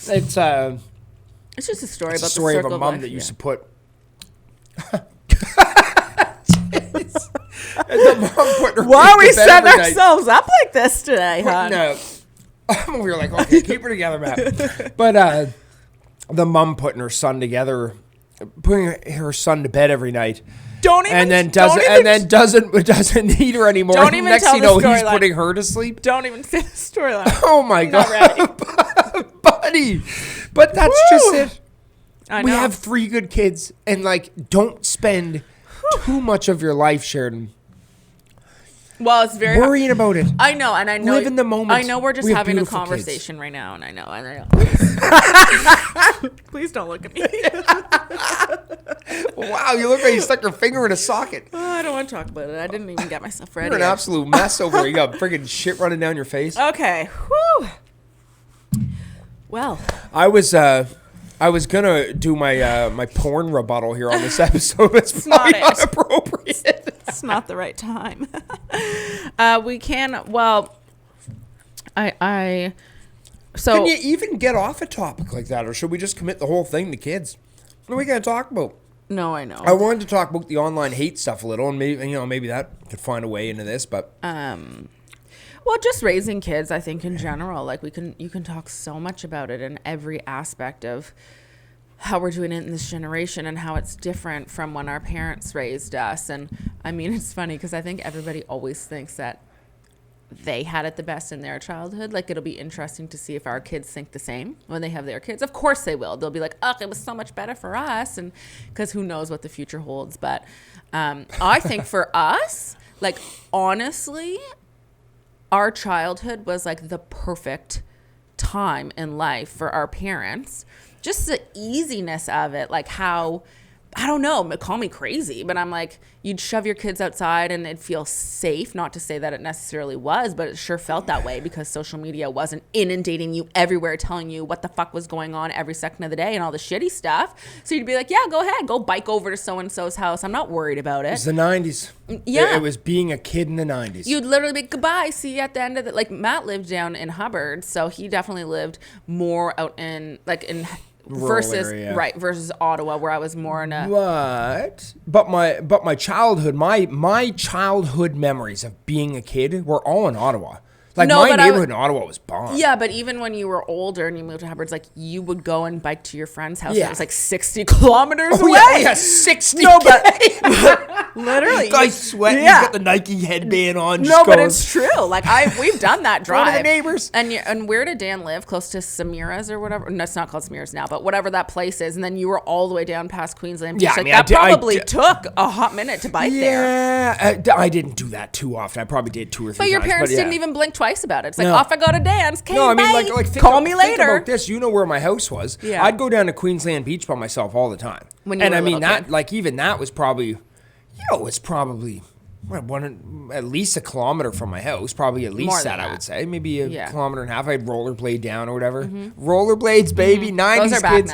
It's just a story about the story circle of a mom life, that used to put... Why are we setting ourselves up like this today, hon? No. I'm over here like, okay, keep her together, Matt. But the mom putting her son together, putting her son to bed every night. Doesn't need her anymore. Don't even Next tell you know, the he's storyline. putting her to sleep. Don't even say the storyline. Oh my God, buddy! But that's just it. I know. We have 3 good kids, and like, don't spend too much of your life, Sheridan, Well, it's very worrying about it. I know, and I know. Live in the moment. I know we're just We have having a beautiful conversation right now, and I know. Please don't look at me. Wow, you look like you stuck your finger in a socket. Oh, I don't want to talk about it. I didn't even get myself ready. You're an absolute mess over here. You got friggin' shit running down your face. Okay. Whew. Well, I was gonna do my porn rebuttal here on this episode. It's not probably it. not appropriate. it's not the right time. We can. Well, So can you even get off a topic like that, or should we just commit the whole thing to kids? What are we gonna talk about? No, I know. I wanted to talk about the online hate stuff a little, and maybe that could find a way into this, but well, just raising kids, I think in general, like you can talk so much about it in every aspect of how we're doing it in this generation and how it's different from when our parents raised us. And I mean, it's funny because I think everybody always thinks that they had it the best in their childhood. Like, it'll be interesting to see if our kids think the same when they have their kids. Of course they will. They'll be like, oh, it was so much better for us. And because who knows what the future holds. But I think for us, like, honestly, our childhood was like the perfect time in life for our parents. Just the easiness of it, like how, I don't know, call me crazy, but I'm like, you'd shove your kids outside and it'd feel safe. Not to say that it necessarily was, but it sure felt that way because social media wasn't inundating you everywhere, telling you what the fuck was going on every second of the day and all the shitty stuff. So you'd be like, yeah, go ahead, go bike over to so-and-so's house. I'm not worried about it. it was the 90s. Yeah. It was being a kid in the 90s. You'd literally be, goodbye, see you at the end of the, like, Matt lived down in Hubbard, so he definitely lived more out in, like, in rural versus area. right versus Ottawa, where I was more in a but my childhood my childhood memories of being a kid were all in Ottawa. Like, No, my but neighborhood in Ottawa was bomb. yeah, but even when you were older and you moved to Hubbard's, like, you would go and bike to your friend's house. Yeah. It was like 60 kilometers Oh, away. yeah, yeah, 60. No, but literally, Guy's sweating. Yeah. He's got the Nike headband on. No, just but going, it's true. Like, we've done that Go to the drive. neighbors. And where did Dan live? Close to Samira's or whatever? No, it's not called Samira's now, but whatever that place is. And then you were all the way down past Queensland. Yeah, Beach. I Like, mean, that I probably did- took a hot minute to bike there. Yeah, I didn't do that too often. I probably did 2 or 3 But your times, parents yeah. didn't even blink twice about it. It's like, No. off I go to dance. Okay, No, I mean, bye. like think Call of- me think later. about this. You know where my house was. Yeah. I'd go down to Queensland Beach by myself all the time. When you and were I a mean, little that, kid. like, even that was probably, it's probably at least a kilometer from my house. Probably at More least than that, I that. would say. Maybe a Yeah. kilometer and a half. I'd rollerblade down or whatever. Rollerblades, baby. 90s Those are back kids.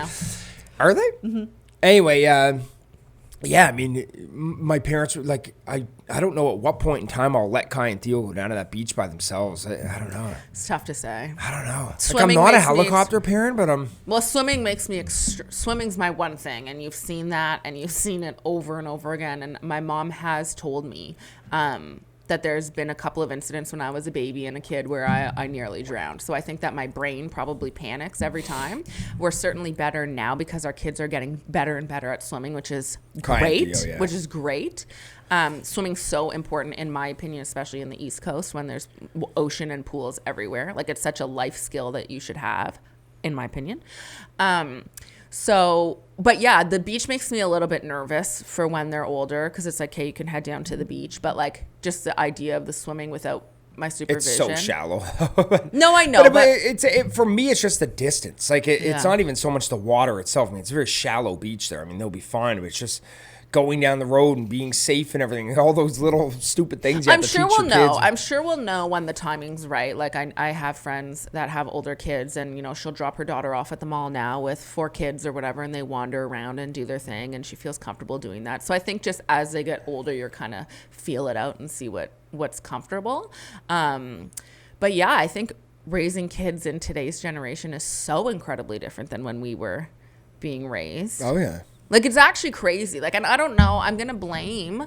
now. Are they? Anyway, yeah, I mean, my parents were like, I don't know at what point in time I'll let Kai and Theo go down to that beach by themselves. I don't know. It's tough to say. I don't know. Swimming like, I'm not a makes me helicopter parent, but I'm... Well, swimming makes me swimming's my one thing, and you've seen that, and you've seen it over and over again. And my mom has told me that there's been a couple of incidents when I was a baby and a kid where I nearly drowned. So I think that my brain probably panics every time. We're certainly better now because our kids are getting better and better at swimming, which is great. Theo, yeah. Which is great. Swimming's so important, in my opinion, especially in the East Coast when there's ocean and pools everywhere. Like, it's such a life skill that you should have, in my opinion. But yeah, the beach makes me a little bit nervous for when they're older because it's like, hey, you can head down to the beach. But like, just the idea of the swimming without my supervision. It's so shallow. No, I know. But for me, it's just the distance. Like, it's Yeah. not even so much the water itself. I mean, it's a very shallow beach there. I mean, they'll be fine, but it's just going down the road and being safe and everything. All those little stupid things you have I'm to sure teach we'll your know. kids. I'm sure we'll know when the timing's right. Like, I have friends that have older kids, and she'll drop her daughter off at the mall now with 4 kids or whatever, and they wander around and do their thing, and she feels comfortable doing that. So I think just as they get older, you're kind of feel it out and see what's comfortable. But yeah, I think raising kids in today's generation is so incredibly different than when we were being raised. Oh, yeah. Like, it's actually crazy. Like, and I don't know, I'm going to blame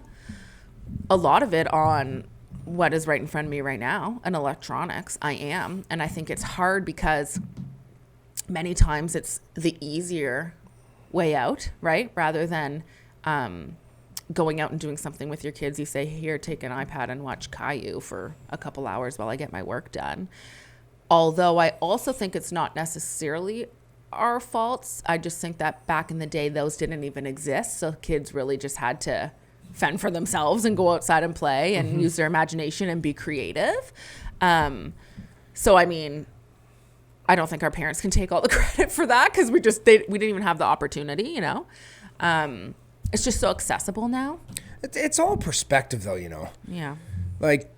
a lot of it on what is right in front of me right now and electronics. I am. And I think it's hard because many times it's the easier way out, right? Rather than going out and doing something with your kids. You say, here, take an iPad and watch Caillou for a couple hours while I get my work done. Although I also think it's not necessarily our faults. I just think that back in the day, those didn't even exist. So kids really just had to fend for themselves and go outside and play and use their imagination and be creative. So, I mean, I don't think our parents can take all the credit for that because we didn't even have the opportunity, you know. It's just so accessible now. It's all perspective, though, you know. Yeah. Like,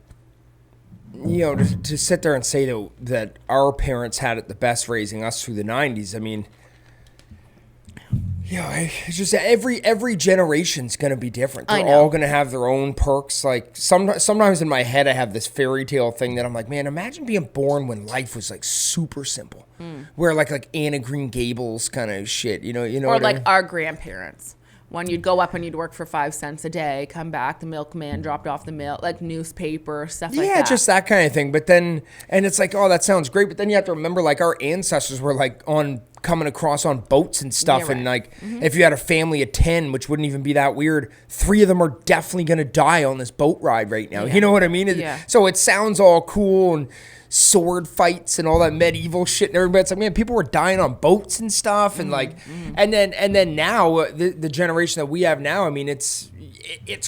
you know, to sit there and say that our parents had it the best raising us through the 90s, I mean, you know, it's just every generation's going to be different. They're all going to have their own perks. Like, sometimes in my head I have this fairy tale thing that I'm like, man, imagine being born when life was, like, super simple. Where, like Anna Green Gables kind of shit, you know. Or, like, our grandparents. When you'd go up and you'd work for 5 cents a day, come back, the milkman dropped off the milk, like newspaper, stuff like that. Yeah, just that kind of thing. But then, and it's like, oh, that sounds great. But then you have to remember, like, our ancestors were, like, coming across on boats and stuff. Yeah, right. And, like, if you had a family of 10, which wouldn't even be that weird, 3 of them are definitely going to die on this boat ride right now. Yeah. You know what I mean? So it sounds all cool and sword fights and all that medieval shit and everybody. It's like, man, people were dying on boats and stuff. And like, and then now the generation that we have now, I mean, it's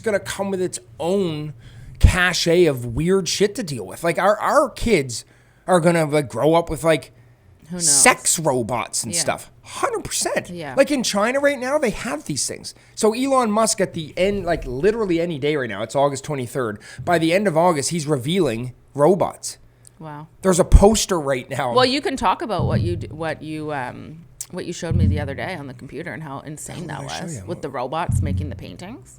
going to come with its own cachet of weird shit to deal with. Like our kids are going to like grow up with like sex robots and stuff. 100%. Yeah. Like in China right now, they have these things. So Elon Musk at the end, like literally any day right now, it's August 23rd. By the end of August, he's revealing robots. Wow. There's a poster right now. Well, you can talk about what you showed me the other day on the computer and how insane that was with the robots making the paintings.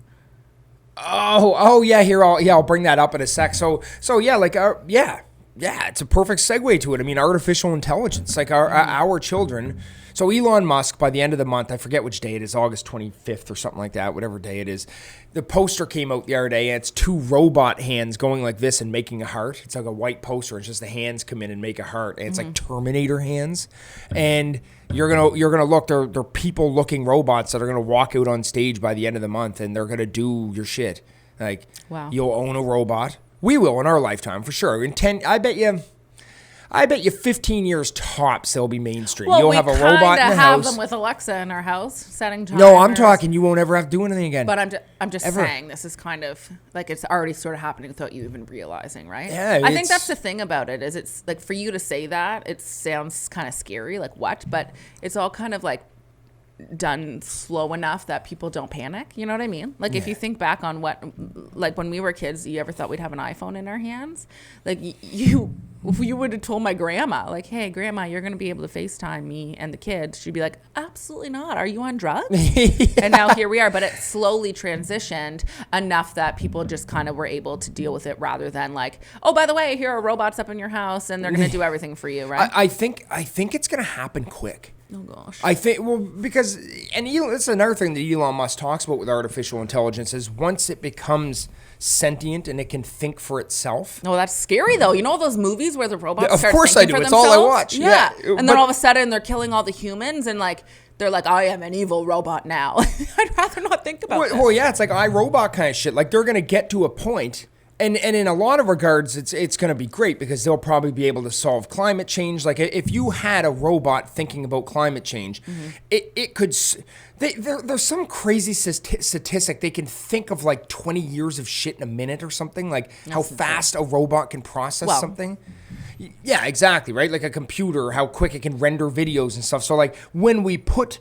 Oh yeah. Here, I'll bring that up in a sec. So yeah, like it's a perfect segue to it. I mean, artificial intelligence, like our children. So Elon Musk, by the end of the month, I forget which day it is, August 25th or something like that, whatever day it is. The poster came out the other day, and it's 2 robot hands going like this and making a heart. It's like a white poster. It's just the hands come in and make a heart, and it's like Terminator hands. And you're gonna look. They're people looking robots that are gonna walk out on stage by the end of the month, and they're gonna do your shit. Like, You'll own a robot. We will in our lifetime for sure. I bet you 15 years tops they'll be mainstream. Well, You'll have a robot in the house. We have them with Alexa in our house, setting timers. No, I'm talking you won't ever have to do anything again. But I'm just saying this is kind of like it's already sort of happening without you even realizing, right? Yeah, I think that's the thing about it is it's like for you to say that it sounds kind of scary, like what? But it's all kind of like done slow enough that people don't panic. You know what I mean? Like if you think back on like when we were kids, you ever thought we'd have an iPhone in our hands? Like if you would have told my grandma, like, hey, grandma, you're going to be able to FaceTime me and the kids, she'd be like, absolutely not. Are you on drugs? And now here we are. But it slowly transitioned enough that people just kind of were able to deal with it rather than like, oh, by the way, here are robots up in your house and they're going to do everything for you, right? I think it's going to happen quick. Oh, gosh. I think, well, because, and it's another thing that Elon Musk talks about with artificial intelligence is once it becomes sentient and it can think for itself. No, that's scary, though. You know all those movies where the robots start course I do. For it's themselves? All I watch. Yeah. And then all of a sudden they're killing all the humans and like, they're like, I am an evil robot now. I'd rather not think about that. Well, yeah, it's like iRobot kind of shit. Like they're going to get to a point. And in a lot of regards, it's going to be great because they'll probably be able to solve climate change. Like if you had a robot thinking about climate change, it could. There's some crazy statistic they can think of like 20 years of shit in a minute or something. Like how fast a robot can process something. Yeah, exactly, right? Like a computer, how quick it can render videos and stuff. So like when we put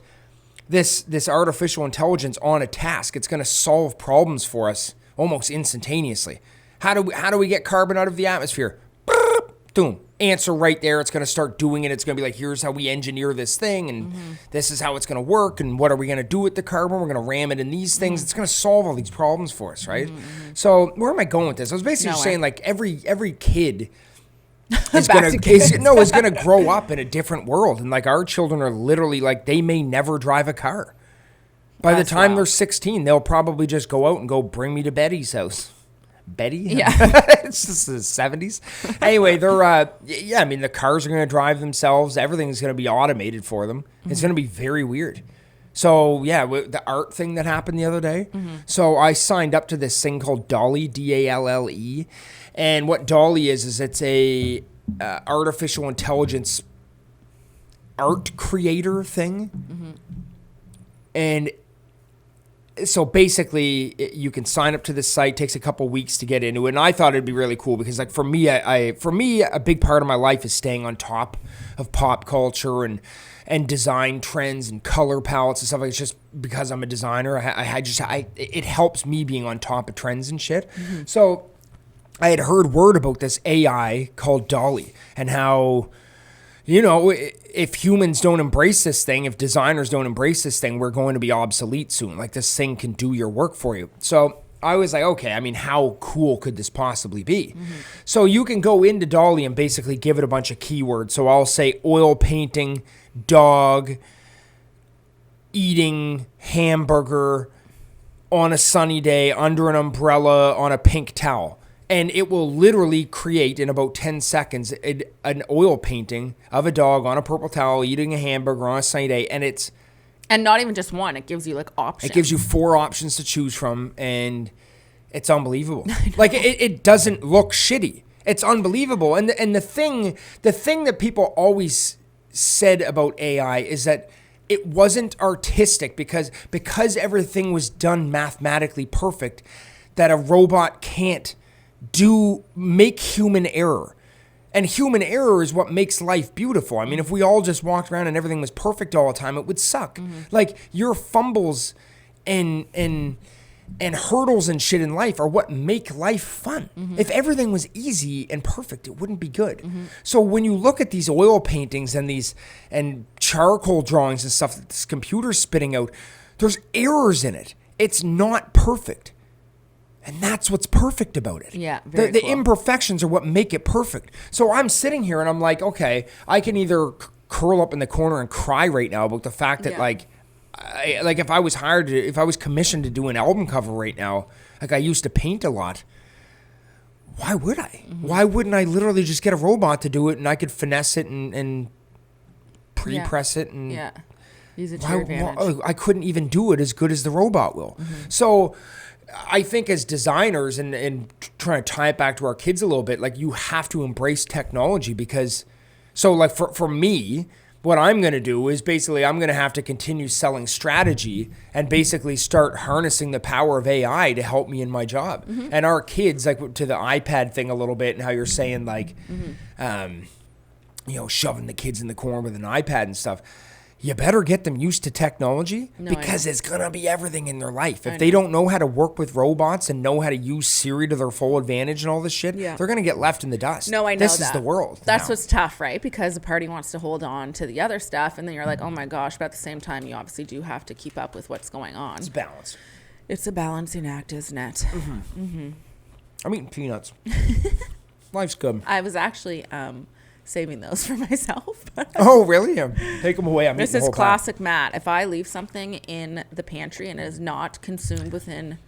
this artificial intelligence on a task, it's going to solve problems for us almost instantaneously. How do we get carbon out of the atmosphere? Boom. Answer right there. It's going to start doing it. It's going to be like, here's how we engineer this thing, and this is how it's going to work, and what are we going to do with the carbon? We're going to ram it in these things. It's going to solve all these problems for us, right? So where am I going with this? I was basically saying like every kid is going to grow up in a different world, and like our children are literally like they may never drive a car. By the time they're 16, they'll probably just go out and go bring me to Betty's house. Betty? Yeah. It's just the 70s. Anyway, they're, I mean, the cars are going to drive themselves. Everything's going to be automated for them. It's going to be very weird. So, yeah, the art thing that happened the other day. So I signed up to this thing called Dolly, DALLE. And what Dolly is it's a artificial intelligence art creator thing. And so basically you can sign up to this site, takes a couple weeks to get into it. And I thought it'd be really cool because like for me, a big part of my life is staying on top of pop culture and design trends and color palettes and stuff. Like, it's just because I'm a designer. It helps me being on top of trends and shit. Mm-hmm. So I had heard word about this AI called Dolly and how, you know, if humans don't embrace this thing, if designers don't embrace this thing, we're going to be obsolete soon. Like, this thing can do your work for you. So I was like, okay, I mean, how cool could this possibly be? Mm-hmm. So you can go into Dolly and basically give it a bunch of keywords. So I'll say oil painting, dog, eating hamburger, on a sunny day, under an umbrella, on a pink towel. And it will literally create in about 10 seconds an oil painting of a dog on a purple towel eating a hamburger on a sunny day. And not even just one. It gives you like options. It gives you 4 options to choose from, and it's unbelievable. Like, it doesn't look shitty. It's unbelievable. And the thing that people always said about AI is that it wasn't artistic because everything was done mathematically perfect, that a robot can't make human error. And human error is what makes life beautiful. I mean, if we all just walked around and everything was perfect all the time, it would suck. Mm-hmm. Like, your fumbles and hurdles and shit in life are what make life fun. Mm-hmm. If everything was easy and perfect, it wouldn't be good. Mm-hmm. So when you look at these oil paintings and charcoal drawings and stuff that this computer's spitting out, there's errors in it. It's not perfect. And that's what's perfect about it. Yeah, very the cool. imperfections are what make it perfect. So I'm sitting here and I'm like, okay, I can either curl up in the corner and cry right now about the fact that if I was commissioned to do an album cover right now, like I used to paint a lot, why would I? Mm-hmm. Why wouldn't I literally just get a robot to do it and I could finesse it and pre-press it and use it to your advantage. I couldn't even do it as good as the robot will. Mm-hmm. So I think as designers and trying to tie it back to our kids a little bit, like, you have to embrace technology because, so like for me, what I'm going to do is basically I'm going to have to continue selling strategy and basically start harnessing the power of AI to help me in my job. Mm-hmm. And our kids, like, to the iPad thing a little bit and how you're saying, like, shoving the kids in the corner with an iPad and stuff. You better get them used to technology because it's going to be everything in their life. If they don't know how to work with robots and know how to use Siri to their full advantage and all this shit, they're going to get left in the dust. No, I know this that. is the world. That's what's tough, right? Because the party wants to hold on to the other stuff, and then you're like, oh my gosh, but at the same time, you obviously do have to keep up with what's going on. It's balance. It's a balancing act, isn't it? Mm-hmm. Mm-hmm. I'm eating peanuts. Life's good. I was actually saving those for myself. Oh, really? Take them away. This is classic Matt. If I leave something in the pantry and it is not consumed within,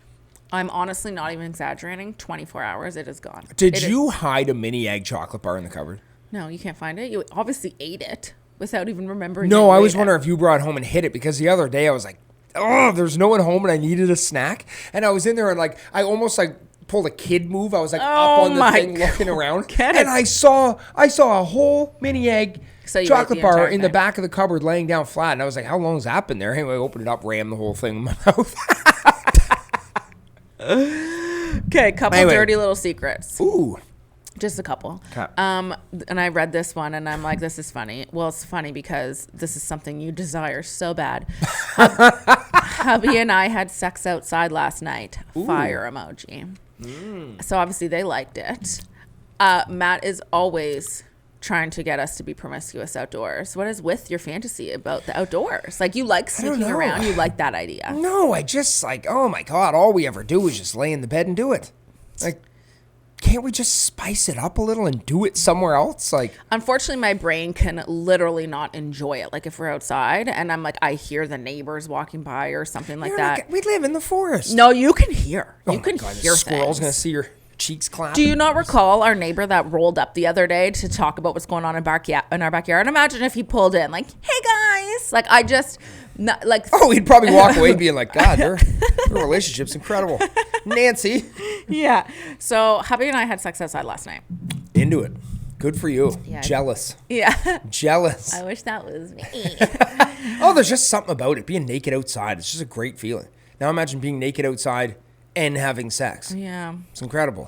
I'm honestly not even exaggerating, 24 hours, it is gone. Did you hide a mini egg chocolate bar in the cupboard? No, you can't find it. You obviously ate it without even remembering. No, I was wondering if you brought it home and hid it, because the other day I was like, oh, there's no one home and I needed a snack. And I was in there and like, I almost like pulled a kid move. I was like up on the thing looking around. And I saw a whole mini egg chocolate bar in the back of the cupboard laying down flat. And I was like, how long has that been there? Anyway, I opened it up, rammed the whole thing in my mouth. Okay, couple dirty little secrets. Ooh. Just a couple. Okay. And I read this one and I'm like, this is funny. Well, it's funny because this is something you desire so bad. Hubby and I had sex outside last night. Ooh. Fire emoji. So obviously they liked it. Matt is always trying to get us to be promiscuous outdoors. What is with your fantasy about the outdoors? Like, you like sneaking around. You like that idea. No, I just like, oh my God, all we ever do is just lay in the bed and do it. Like, can't we just spice it up a little and do it somewhere else? Like, unfortunately, my brain can literally not enjoy it. Like, if we're outside and I'm like, I hear the neighbors walking by or something like that. We live in the forest. No, you can hear. Oh you can hear squirrel's going to see your cheeks clap. Do you not recall our neighbor that rolled up the other day to talk about what's going on in our backyard? Imagine if he pulled in like, hey guys. Like, I just... Not, like, oh, he'd probably walk away being like, God, their relationship's incredible. Nancy. Yeah. So hubby and I had sex outside last night. Into it. Good for you. Yeah. Jealous. Yeah. Jealous. I wish that was me. Oh, there's just something about it. Being naked outside. It's just a great feeling. Now imagine being naked outside and having sex. Yeah. It's incredible.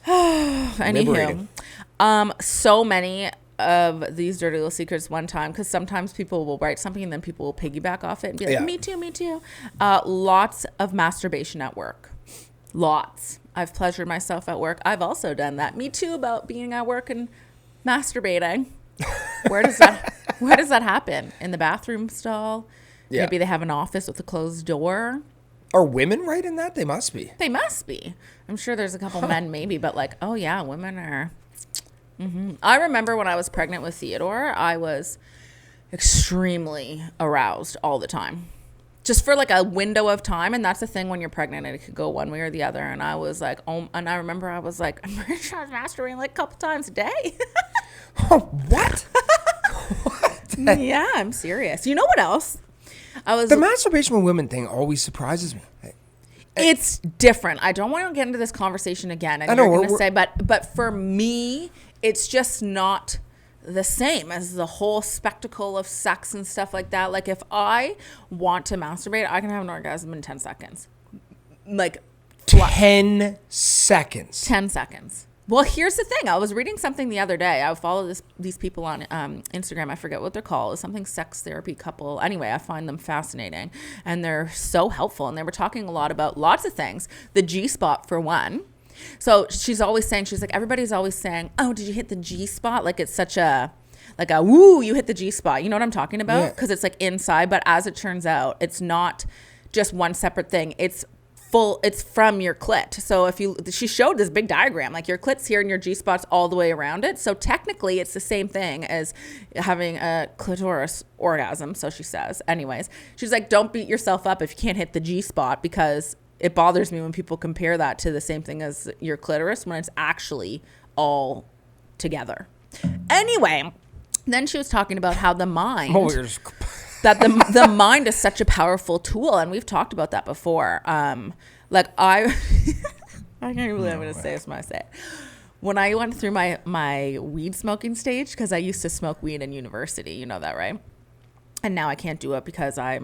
Anywho, so many of these dirty little secrets one time, because sometimes people will write something and then people will piggyback off it and be like, me too. Lots of masturbation at work. Lots. I've pleasured myself at work. I've also done that. Me too, about being at work and masturbating. Where does that happen? In the bathroom stall? Yeah. Maybe they have an office with a closed door. Are women right in that? They must be. They must be. I'm sure there's a couple men maybe, but like, oh yeah, women are. Mm-hmm. I remember when I was pregnant with Theodore, I was extremely aroused all the time. Just for like a window of time. And that's the thing when you're pregnant, it could go one way or the other. And I was like, oh, and I remember I was like, I'm pretty sure I was masturbating like a couple times a day. Oh, what? What? Yeah, I'm serious. You know what else? The masturbation with women thing always surprises me. It's different. I don't want to get into this conversation again. And I know you're going to say, but for me, it's just not the same as the whole spectacle of sex and stuff like that. Like if I want to masturbate, I can have an orgasm in 10 seconds. Like 10 seconds. 10 seconds. Well, here's the thing. I was reading something the other day. I follow these people on Instagram. I forget what they're called. It's something sex therapy couple. Anyway, I find them fascinating. And they're so helpful. And they were talking a lot about lots of things. The G-spot, for one. So she's always saying, she's like, everybody's always saying, oh, did you hit the G-spot? Like it's such a, like a, woo, you hit the G-spot. You know what I'm talking about? Because it's like inside. But as it turns out, it's not just one separate thing. It's from your clit. So she showed this big diagram, like your clit's here and your G-spot's all the way around it. So technically it's the same thing as having a clitoris orgasm. So she says, anyways, she's like, don't beat yourself up if you can't hit the G-spot, because it bothers me when people compare that to the same thing as your clitoris when it's actually all together. Anyway, then she was talking about how the mind, that the mind is such a powerful tool. And we've talked about that before. Like I can't even believe I'm going to say this when I say it. When I went through my weed smoking stage, because I used to smoke weed in university, you know that, right? And now I can't do it because I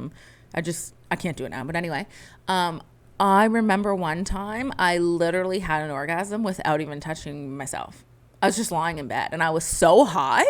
can't do it now. But anyway, I remember one time I literally had an orgasm without even touching myself. I was just lying in bed and I was so high.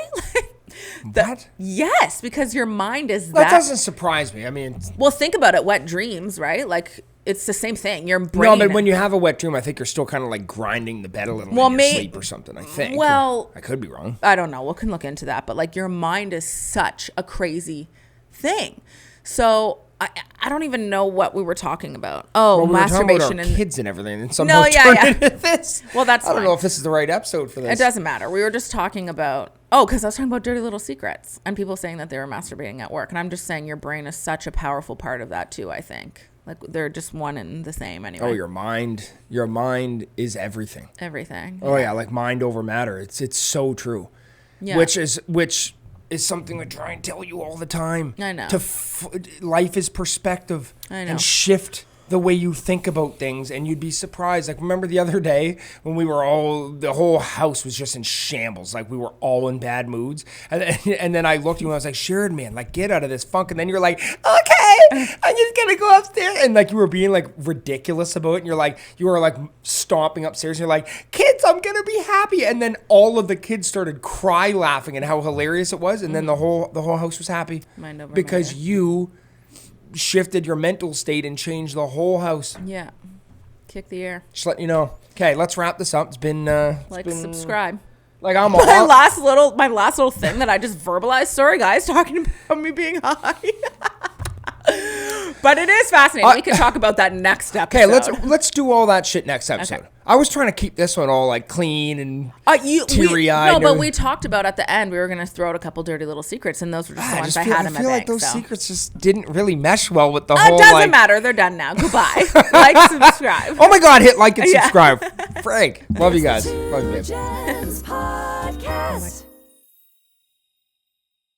What? Yes, because your mind is that doesn't surprise me. I mean, well, think about it. Wet dreams, right? Like it's the same thing. Your brain. No, but when you have a wet dream, I think you're still kind of like grinding the bed a little in your sleep or something. I think. Well, I could be wrong. I don't know. We can look into that. But like your mind is such a crazy thing. So I don't even know what we were talking about. Oh, we masturbation and kids and everything. And no, yeah. Into this. Well, that's. I don't know if this is the right episode for this. It doesn't matter. We were just talking about. Oh, because I was talking about dirty little secrets and people saying that they were masturbating at work, and I'm just saying your brain is such a powerful part of that too. I think like they're just one and the same anyway. Oh, your mind is everything. Everything. Oh yeah, like mind over matter. It's so true. Yeah. Which is something I try and tell you all the time. I know. Life is perspective. I know. And shift the way you think about things, and you'd be surprised. Like, remember the other day when the whole house was just in shambles. Like, we were all in bad moods. And then I looked at you and I was like, Sheridan, man, like, get out of this funk. And then you're like, okay, I'm just going to go upstairs. And like, you were being like ridiculous about it. And you were like stomping upstairs. And you're like, kids, I'm going to be happy. And then all of the kids started cry laughing at how hilarious it was. And then the whole house was happy. Mind over because matter. You shifted your mental state and changed the whole house. Yeah. Kick the air. Just letting you know. Okay, let's wrap this up. It's been subscribe. Like I'm my last little thing that I just verbalized. Sorry guys, talking about me being high. But it is fascinating. We can talk about that next episode. Okay, let's do all that shit next episode. Okay. I was trying to keep this one all like clean and teary-eyed. No, but we talked about at the end we were going to throw out a couple dirty little secrets, and those were just the ones I had in my bag. I feel like those secrets just didn't really mesh well with the whole. It doesn't matter. They're done now. Goodbye. Like, subscribe. Oh my God! Hit like and subscribe. Frank, love you guys. Love you, babe. Podcast.